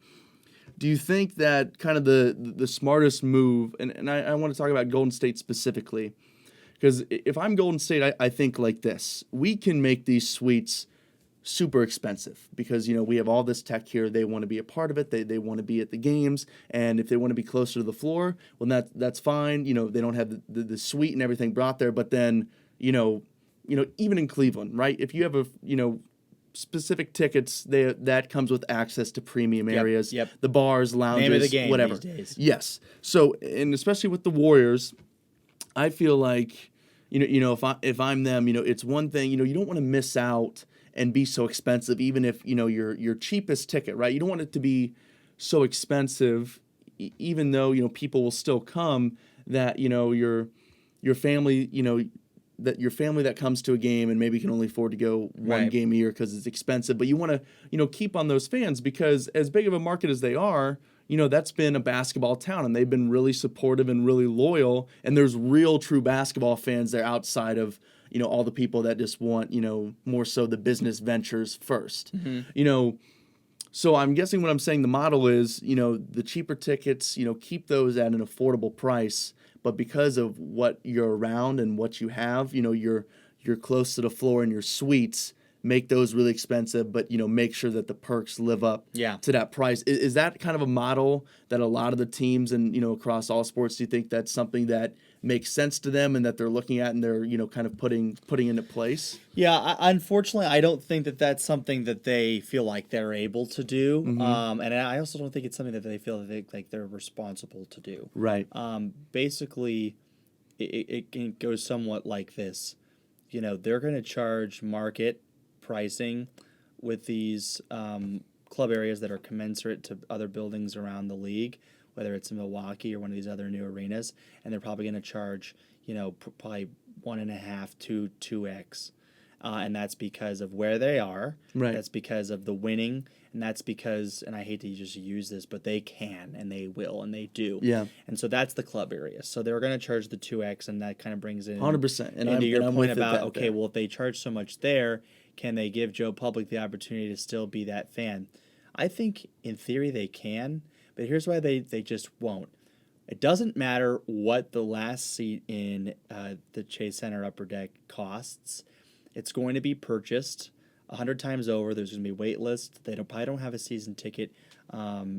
Do you think that kind of the smartest move, and I want to talk about Golden State specifically, because if I'm Golden State, I think like this. We can make these suites super expensive because, we have all this tech here. They want to be a part of it. They want to be at the games. And if they want to be closer to the floor, well, that's fine. They don't have the suite and everything brought there. But then, even in Cleveland, right? If you have specific tickets, that comes with access to premium areas. Yep. The bars, lounges, Name of the game whatever. these days. Yes. So, and especially with the Warriors, I feel like, if I'm them, it's one thing, you don't want to miss out and be so expensive, even if, your cheapest ticket, right? You don't want it to be so expensive, even though, people will still come, that, your family, that your family that comes to a game and maybe can only afford to go one game a year because it's expensive. But you want to, keep on those fans, because as big of a market as they are, that's been a basketball town, and they've been really supportive and really loyal. And there's real, true basketball fans there outside of, all the people that just want, more so the business ventures first. Mm-hmm. So I'm guessing what I'm saying, the model is, the cheaper tickets, keep those at an affordable price. But because of what you're around and what you have, you're close to the floor in your suites, make those really expensive, but, make sure that the perks live up to that price. Is that kind of a model that a lot of the teams and, across all sports, do you think that's something that makes sense to them and that they're looking at and they're, kind of putting into place? Yeah, unfortunately, I don't think that that's something that they feel like they're able to do. Mm-hmm. And I also don't think it's something that they feel like they're responsible to do. Right. Basically, it goes somewhat like this. They're going to charge market pricing with these club areas that are commensurate to other buildings around the league, whether it's in Milwaukee or one of these other new arenas, and they're probably going to charge, probably 1.5 to 2x. And that's because of where they are. Right. That's because of the winning, and that's because, and I hate to just use this, but they can, and they will, and they do. Yeah. And so that's the club area. So they're going to charge the 2x, and that kind of brings in 100%. And into your point about, okay, well, if they charge so much there, can they give Joe Public the opportunity to still be that fan? I think in theory they can, but here's why they just won't. It doesn't matter what the last seat in the Chase Center Upper Deck costs. It's going to be purchased 100 times over. There's going to be wait lists. They probably don't have a season ticket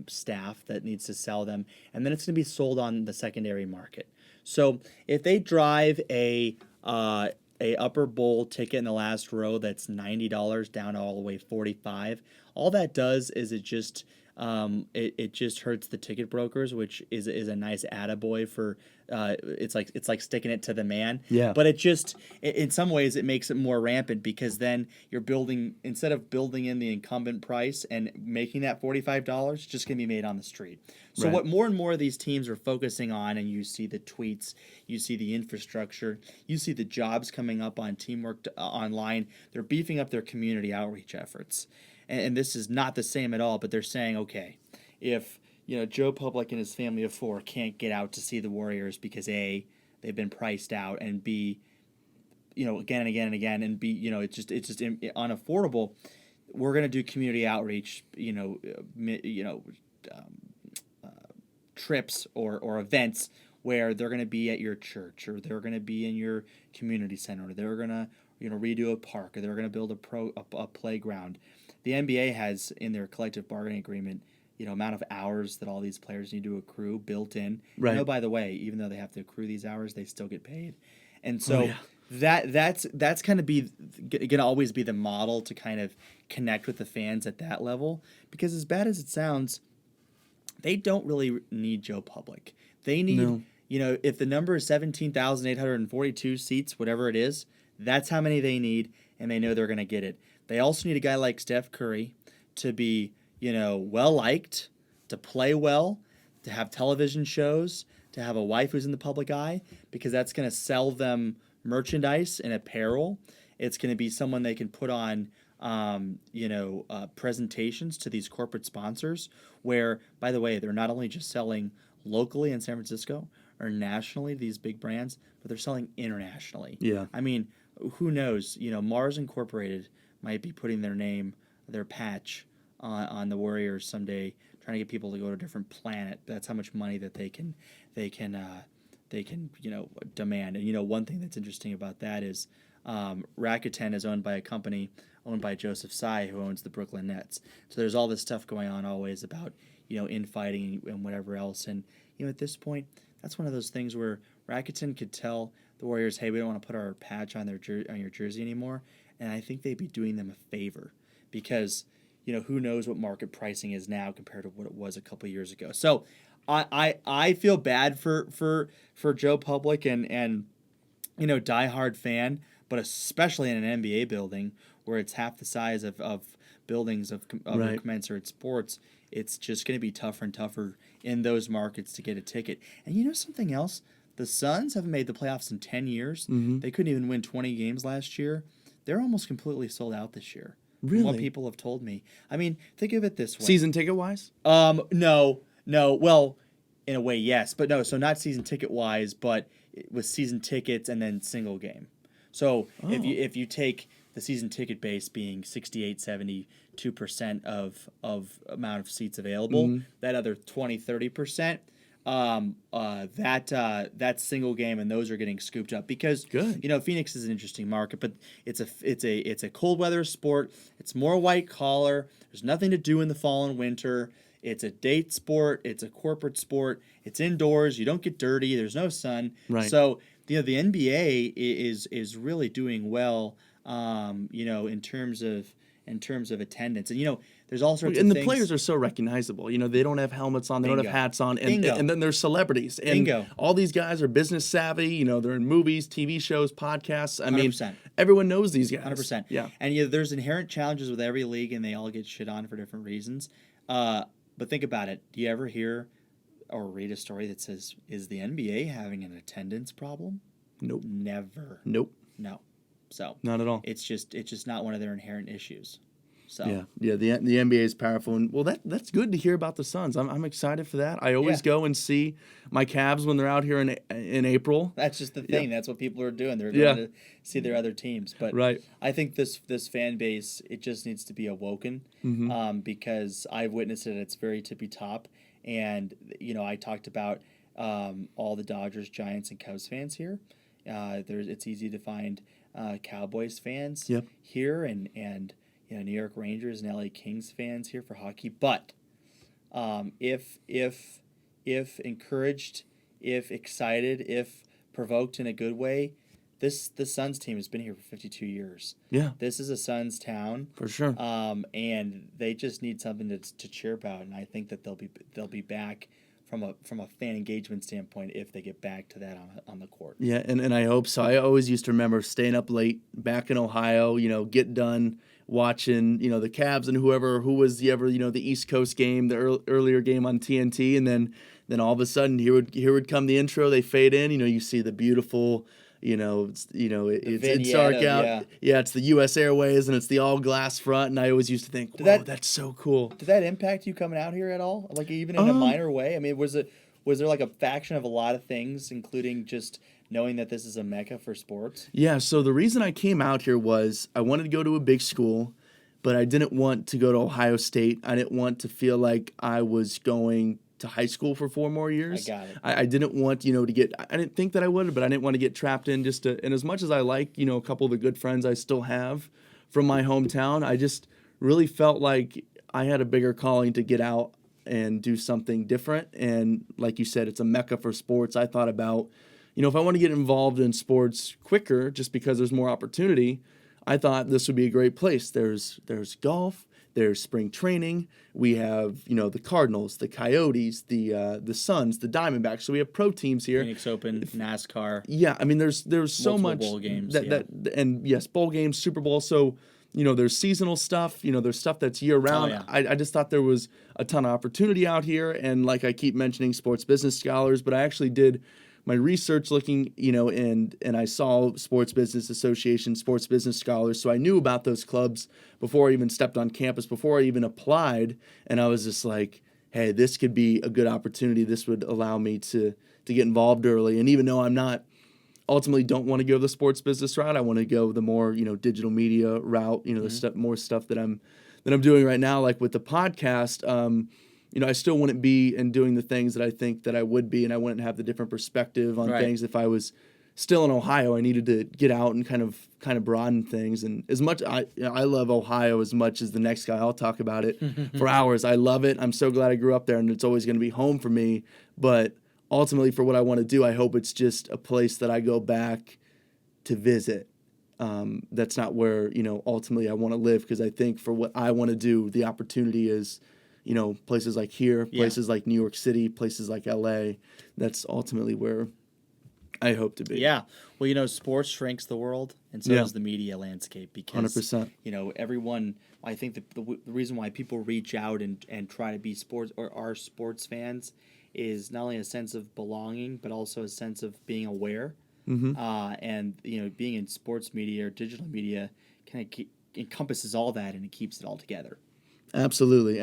staff that needs to sell them. And then it's going to be sold on the secondary market. So if they drive a upper bowl ticket in the last row that's $90 down all the way $45, all that does is it just it just hurts the ticket brokers, which is a nice attaboy for it's like sticking it to the man. Yeah. But it just in some ways it makes it more rampant because then you're building instead of building in the incumbent price and making that $45, it's just gonna be made on the street. So Right. what more and more of these teams are focusing on, and you see the tweets, you see the infrastructure, you see the jobs coming up on teamwork online. They're beefing up their community outreach efforts. And this is not the same at all, but they're saying, okay, if Joe Public and his family of four can't get out to see the Warriors because A, they've been priced out, and B, again and again and again, and B, it's just unaffordable. We're gonna do community outreach, trips or events where they're gonna be at your church or they're gonna be in your community center or they're gonna redo a park or they're gonna build a playground. The NBA has in their collective bargaining agreement, amount of hours that all these players need to accrue built in. Right. By the way, even though they have to accrue these hours, they still get paid. And Oh, so yeah. that's kind of gonna always be the model to kind of connect with the fans at that level. Because as bad as it sounds, they don't really need Joe Public. They need, No. if the number is 17,842 seats, whatever it is, that's how many they need, and they know they're going to get it. They also need a guy like Steph Curry to be, well liked, to play well, to have television shows, to have a wife who's in the public eye, because that's going to sell them merchandise and apparel. It's going to be someone they can put on presentations to these corporate sponsors where, by the way, they're not only just selling locally in San Francisco or nationally, these big brands, but they're selling internationally. Yeah. I mean, who knows? Mars Incorporated might be putting their patch on the Warriors someday, trying to get people to go to a different planet. That's how much money that they can demand. And one thing that's interesting about that is Rakuten is owned by a company owned by Joseph Tsai, who owns the Brooklyn Nets. So there's all this stuff going on always about infighting and whatever else. And at this point, that's one of those things where Rakuten could tell the Warriors, hey, we don't want to put our patch on on your jersey anymore. And I think they'd be doing them a favor because who knows what market pricing is now compared to what it was a couple years ago. So I feel bad for Joe Public and diehard fan, but especially in an NBA building where it's half the size of buildings of Right. commensurate sports. It's just going to be tougher and tougher in those markets to get a ticket. And something else? The Suns haven't made the playoffs in 10 years. Mm-hmm. They couldn't even win 20 games last year. They're almost completely sold out this year. From what Really? people have told me. I mean, think of it this way. Season ticket wise? No. Well, in a way, yes, but no. So not season ticket wise, but with season tickets and then single game. So if you take the season ticket base being 68, 72% of amount of seats available, that other 20, 30%, that's single game, and those are getting scooped up because Good. Phoenix is an interesting market, but it's a cold weather sport. It's more white collar. There's nothing to do in the fall and winter. It's a date sport. It's a corporate sport. It's indoors. You don't get dirty. There's no sun. Right. So the NBA is really doing well. In terms of attendance, and there's all sorts And of the things. players are so recognizable. They don't have helmets on, they don't have Bingo. hats on, and Bingo. and then they're celebrities. And Bingo. all these guys are business savvy. They're in movies, TV shows, podcasts. I mean, 100%. everyone knows these guys. 100%. Yeah. And there's inherent challenges with every league, and they all get shit on for different reasons. But think about it. Do you ever hear or read a story that says, is the NBA having an attendance problem? Nope. Never. Nope. No. So Not at all. it's just not one of their inherent issues. So Yeah. The NBA is powerful, and well, that's good to hear about the Suns. I'm excited for that. I always go and see my Cavs when they're out here in April. that's just the thing. That's what people are doing. They're Yeah. going to see their other teams. But Right. I think this fan base, it just needs to be awoken because I've witnessed it at its very tippy top. And I talked about all the Dodgers, Giants, and Cubs fans here. It's easy to find Cowboys fans Yep. here and New York Rangers and LA Kings fans here for hockey. But if encouraged, if excited, if provoked in a good way, the Suns team has been here for 52 years. Yeah, This is a Suns town. for sure. And they just need something to cheer about, and I think that they'll be back from a fan engagement standpoint if they get back to that on the court. Yeah, and I hope so. I always used to remember staying up late back in Ohio, get done watching, the Cavs and who was the East Coast game, the earlier game on TNT, and then all of a sudden here would come the intro, they fade in, you see the beautiful, it's dark out. Yeah, it's the US Airways and it's the all glass front, and I always used to think, whoa, that's so cool. Did that impact you coming out here at all? Like even in a minor way? I mean, was there like a faction of a lot of things, including just knowing that this is a mecca for sports? Yeah, so the reason I came out here was I wanted to go to a big school, but I didn't want to go to Ohio State. I didn't want to feel like I was going to high school for 4 more years. I got it. I didn't want, to get, I didn't think that I would, but I didn't want to get trapped in and as much as I like, a couple of the good friends I still have from my hometown, I just really felt like I had a bigger calling to get out and do something different. And like you said, it's a mecca for sports. I thought about, if I want to get involved in sports quicker, just because there's more opportunity, I thought this would be a great place. There's golf, there's spring training. We have, the Cardinals, the Coyotes, the Suns, the Diamondbacks. So we have pro teams here. Phoenix Open, NASCAR. Yeah, I mean, there's so much bowl games. And yes, bowl games, Super Bowl. So there's seasonal stuff. There's stuff that's year round. Oh, yeah. I just thought there was a ton of opportunity out here, and like I keep mentioning, sports business scholars, but I actually did my research looking, and I saw Sports Business Association, Sports Business Scholars, so I knew about those clubs before I even stepped on campus, before I even applied, and I was just like, hey, this could be a good opportunity. This would allow me to get involved early, and even though I'm not, ultimately don't want to go the sports business route, I want to go the more, digital media route, the more stuff that I'm doing right now, like with the podcast. I still wouldn't be in doing the things that I think that I would be, and I wouldn't have the different perspective on things if I was still in Ohio. I needed to get out and kind of broaden things. And as much I love Ohio as much as the next guy. I'll talk about it for hours. I love it. I'm so glad I grew up there, and it's always going to be home for me. But ultimately, for what I want to do, I hope it's just a place that I go back to visit. That's not where ultimately I want to live, because I think for what I want to do, the opportunity is places like here, places like New York City, places like LA. That's ultimately where I hope to be. Yeah. Well, sports shrinks the world, and so does the media landscape, because 100%. Everyone, I think the reason why people reach out and try to be sports or are sports fans is not only a sense of belonging, but also a sense of being aware. Mm-hmm. And being in sports media or digital media kind of encompasses all that, and it keeps it all together. Absolutely.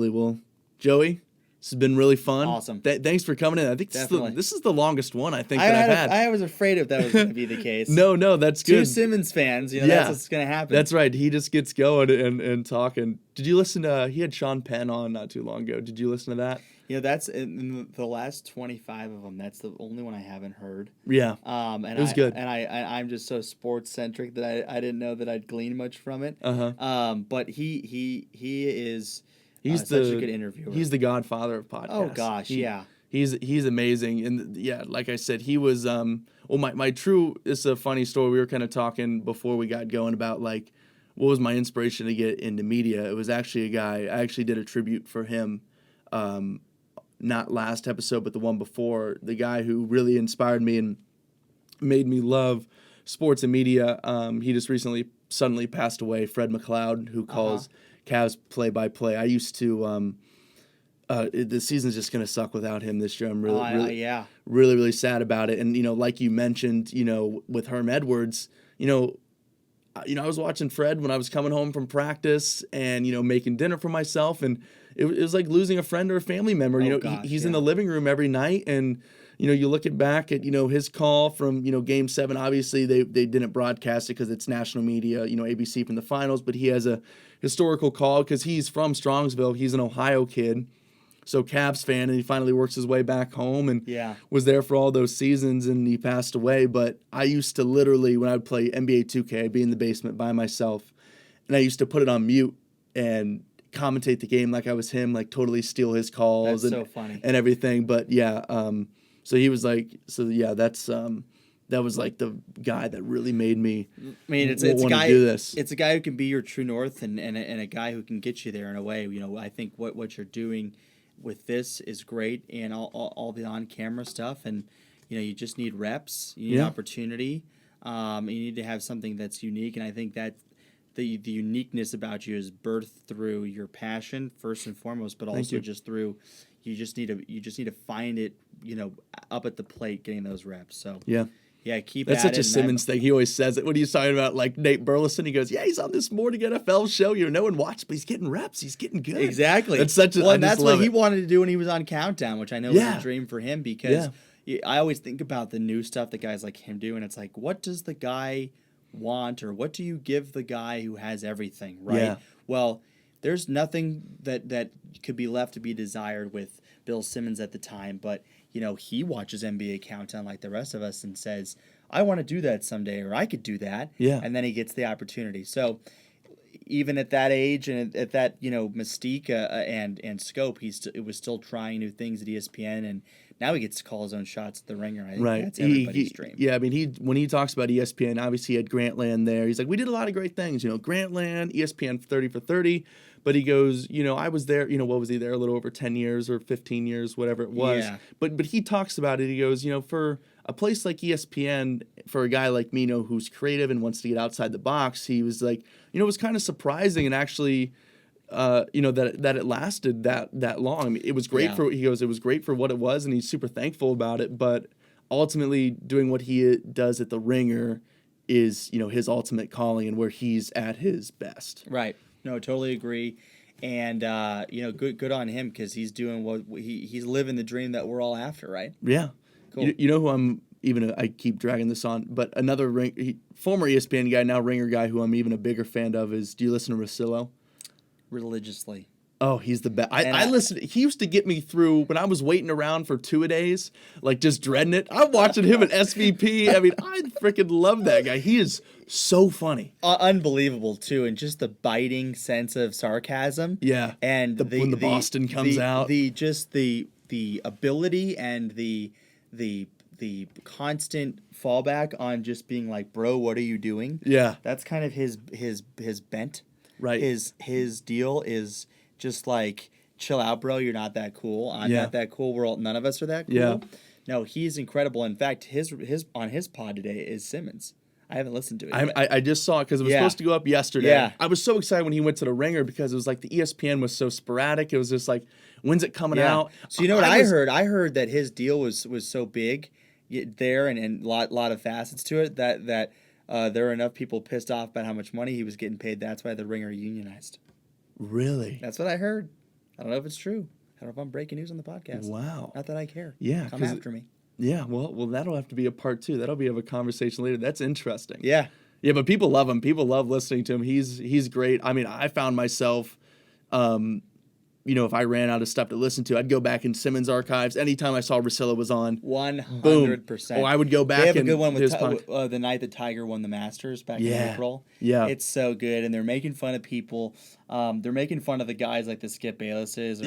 Well, Joey, this has been really fun. Awesome. Thanks for coming in. I think this is the longest one that I've had. I was afraid if that was going to be the case. No, that's good. 2 Simmons fans, that's what's going to happen. That's right. He just gets going and talking. Did you listen to? He had Sean Penn on not too long ago. Did you listen to that? That's in the last 25 of them. That's the only one I haven't heard. Yeah. And it was good. And I'm just so sports centric that I didn't know that I'd glean much from it. But he is. He's such a good interviewer. He's the godfather of podcasts. Oh gosh, yeah. He's amazing, and like I said, he was it's a funny story. We were kind of talking before we got going about like what was my inspiration to get into media. It was actually a guy. I actually did a tribute for him. Not last episode, but the one before, the guy who really inspired me and made me love sports and media. He just recently suddenly passed away, Fred McLeod, who calls Cavs play-by-play. I used to, the season's just going to suck without him this year. I'm really sad about it. And, like you mentioned, with Herm Edwards, I was watching Fred when I was coming home from practice and, making dinner for myself. And it was like losing a friend or a family member. He's in the living room every night. And, you look back at, his call from, Game 7. Obviously, they didn't broadcast it because it's national media, ABC from the finals. But he has a historical call because he's from Strongsville. He's an Ohio kid. So Cavs fan, and he finally works his way back home and was there for all those seasons, and he passed away. But I used to literally, when I would play NBA 2K, I'd be in the basement by myself, and I used to put it on mute and commentate the game like I was him, like totally steal his calls. That's so funny. And everything. But so he was like, that's that was like the guy that really made me I mean, it's want a to guy. do this. It's a guy who can be your true north, and a guy who can get you there in a way. I think what you're doing with this is great, and all the on camera stuff, and you just need reps, you need opportunity, you need to have something that's unique, and I think that the uniqueness about you is birthed through your passion first and foremost, but also just through you just need to find it, up at the plate, getting those reps. So yeah, keep That's at such it. a Simmons thing. He always says it when he's talking about like Nate Burleson. He goes, "Yeah, he's on this morning NFL show. No one watched, but he's getting reps. He's getting good." Exactly. That's such a. Well, I and just that's love what he it. wanted to do when he was on Countdown, which I know was a dream for him because I always think about the new stuff that guys like him do, and it's like, what does the guy want, or what do you give the guy who has everything, right? Yeah. Well, there's nothing that could be left to be desired with Bill Simmons at the time, but he watches NBA Countdown like the rest of us and says, I want to do that someday, or I could do that. Yeah. And then he gets the opportunity. So even at that age and at that mystique and scope, it was still trying new things at ESPN, and now he gets to call his own shots at the Ringer. I think that's everybody's dream. Yeah, I mean, when he talks about ESPN, obviously he had Grantland there. He's like, we did a lot of great things, Grantland, ESPN 30 for 30. But he goes, I was there, what was he there? A little over 10 years or 15 years, whatever it was. Yeah. But he talks about it. He goes, for a place like ESPN, for a guy like me, who's creative and wants to get outside the box, he was like, it was kind of surprising and actually, that it lasted that long. I mean, it was great it was great for what it was, and he's super thankful about it. But ultimately, doing what he does at the Ringer is, his ultimate calling and where he's at his best. Right. No, totally agree. And good on him, because he's doing what he's living the dream that we're all after, right? Yeah. Cool. You know who I keep dragging this on, but another former ESPN guy, now Ringer guy, who I'm even a bigger fan of is, do you listen to Russillo? Religiously. Oh, he's the best. I listened. He used to get me through when I was waiting around for 2-a-days, like just dreading it. I'm watching him at SVP. I mean, I freaking love that guy. He is so funny. Unbelievable, too, and just the biting sense of sarcasm. Yeah. And when the Boston comes out. The ability and the constant fallback on just being like, bro, what are you doing? Yeah. That's kind of his bent. Right. His deal is just like, chill out, bro. You're not that cool. I'm not that cool. None of us are that cool. Yeah. No, he's incredible. In fact, his on his pod today is Simmons. I haven't listened to it yet. I just saw it because it was supposed to go up yesterday. Yeah. I was so excited when he went to the Ringer because it was like the ESPN was so sporadic. It was just like, when's it coming out? So you know what I heard? I heard that his deal was so big there and lot of facets to it that there were enough people pissed off about how much money he was getting paid. That's why the Ringer unionized. Really? That's what I heard. I don't know if it's true. I don't know if I'm breaking news on the podcast. Wow. Not that I care. Yeah. Come after me. Yeah. Well, that'll have to be a part 2. That'll be of a conversation later. That's interesting. Yeah. Yeah, but people love him. People love listening to him. He's great. I mean, I found myself, if I ran out of stuff to listen to, I'd go back in Simmons archives. Anytime I saw Russillo was on, 100%. Oh, I would go back. They have a good one with the night that Tiger won the Masters back in April. Yeah, it's so good, and they're making fun of people. They're making fun of the guys like the Skip Baylesses,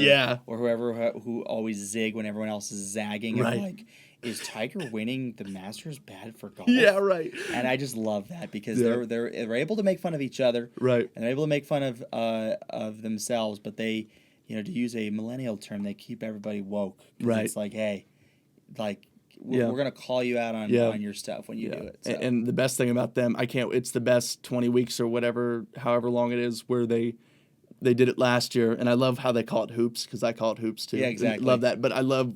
or whoever who always zig when everyone else is zagging. Right. And like, is Tiger winning the Masters bad for golf? Yeah, right. And I just love that because they're able to make fun of each other, right? And they're able to make fun of themselves, but they. To use a millennial term, they keep everybody woke. Right. It's like, hey, we're going to call you out on your stuff when you do it. So. And the best thing about them, it's the best 20 weeks or whatever, however long it is, where they did it last year. And I love how they call it hoops, because I call it hoops too. Yeah, exactly. Love that. But I love,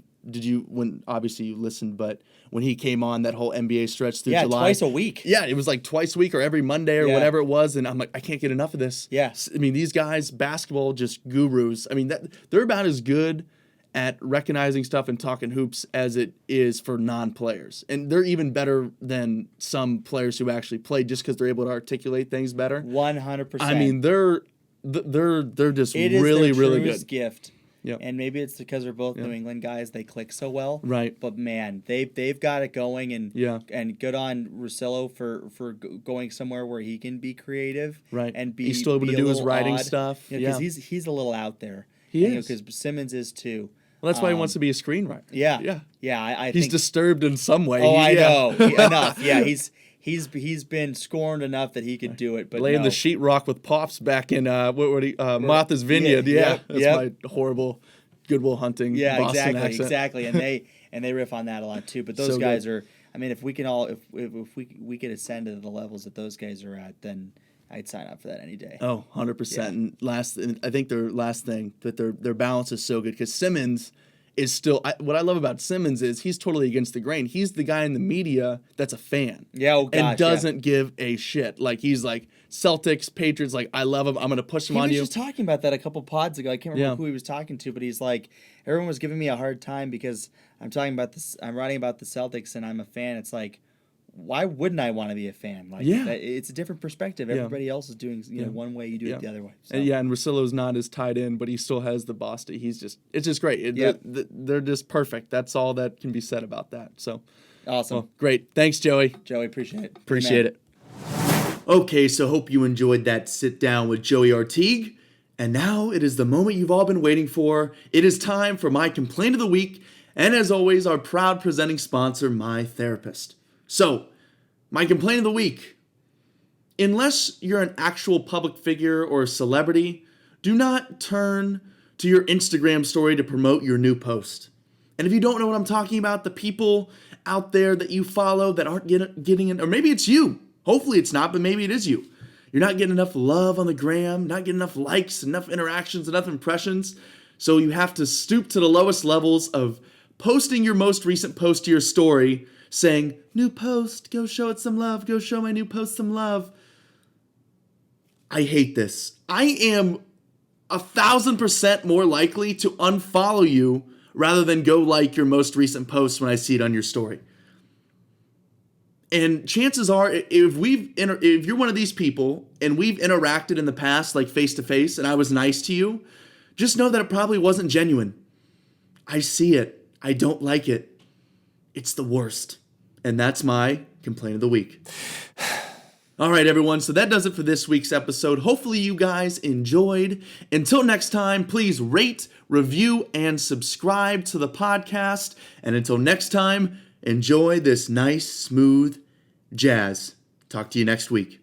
obviously you listened, but when he came on that whole NBA stretch through July. Yeah, twice a week. Yeah, it was like twice a week or every Monday or whatever it was. And I'm like, I can't get enough of this. Yeah. I mean, these guys, basketball, just gurus. I mean, they're about as good at recognizing stuff and talking hoops as it is for non-players. And they're even better than some players who actually played just because they're able to articulate things better. 100%. I mean, they're just it is really, their really truest good. Gift. Yep. And maybe it's because they're both New England guys. They click so well. Right. But, man, they've got it going. And good on Russillo for going somewhere where he can be creative. Right. And he's still able to do his writing stuff. Because he's a little out there. He is. Because Simmons is too. Well, that's why he wants to be a screenwriter. Yeah. I He's think. disturbed in some way. Oh, I know. Enough. Yeah, he's been scorned enough that he could do it. But Laying no. the sheetrock with Pops back in Martha's Vineyard. Yeah, That's yep. my horrible Good Will Hunting Boston accent. Exactly. And they riff on that a lot too. But those So guys good. are. I mean, if we can all, if we could ascend to the levels that those guys are at, then I'd sign up for that any day. Oh, 100%. And I think their last thing, that their balance is so good because Simmons is still, what I love about Simmons is he's totally against the grain. He's the guy in the media that's a fan. Yeah, oh gosh, and doesn't give a shit. Like, he's like, Celtics, Patriots, like, I love him. I'm going to push him on you. He was just talking about that a couple pods ago. I can't remember who he was talking to, but he's like, everyone was giving me a hard time because I'm talking about this, I'm writing about the Celtics and I'm a fan. It's like, why wouldn't I want to be a fan? Like, it's a different perspective. Everybody else is doing one way, you do it the other way. So. And Russillo's not as tied in, but he still has the Boston. It's just great. They're just perfect. That's all that can be said about that. So awesome. Well, great. Thanks, Joey. Appreciate it. Appreciate it. Okay, so hope you enjoyed that sit down with Joey Artigue. And now it is the moment you've all been waiting for. It is time for my complaint of the week. And as always, our proud presenting sponsor, My Therapist. So, my complaint of the week. Unless you're an actual public figure or a celebrity, do not turn to your Instagram story to promote your new post. And if you don't know what I'm talking about, the people out there that you follow that aren't getting in, or maybe it's you. Hopefully it's not, but maybe it is you. You're not getting enough love on the gram, not getting enough likes, enough interactions, enough impressions. So you have to stoop to the lowest levels of posting your most recent post to your story, saying, new post, go show it some love, go show my new post some love. I hate this. I am 1,000% more likely to unfollow you rather than go like your most recent post when I see it on your story. And chances are, if you're one of these people and we've interacted in the past, like face to face, and I was nice to you, just know that it probably wasn't genuine. I see it. I don't like it. It's the worst. And that's my complaint of the week. All right, everyone. So that does it for this week's episode. Hopefully you guys enjoyed. Until next time, please rate, review, and subscribe to the podcast. And until next time, enjoy this nice, smooth jazz. Talk to you next week.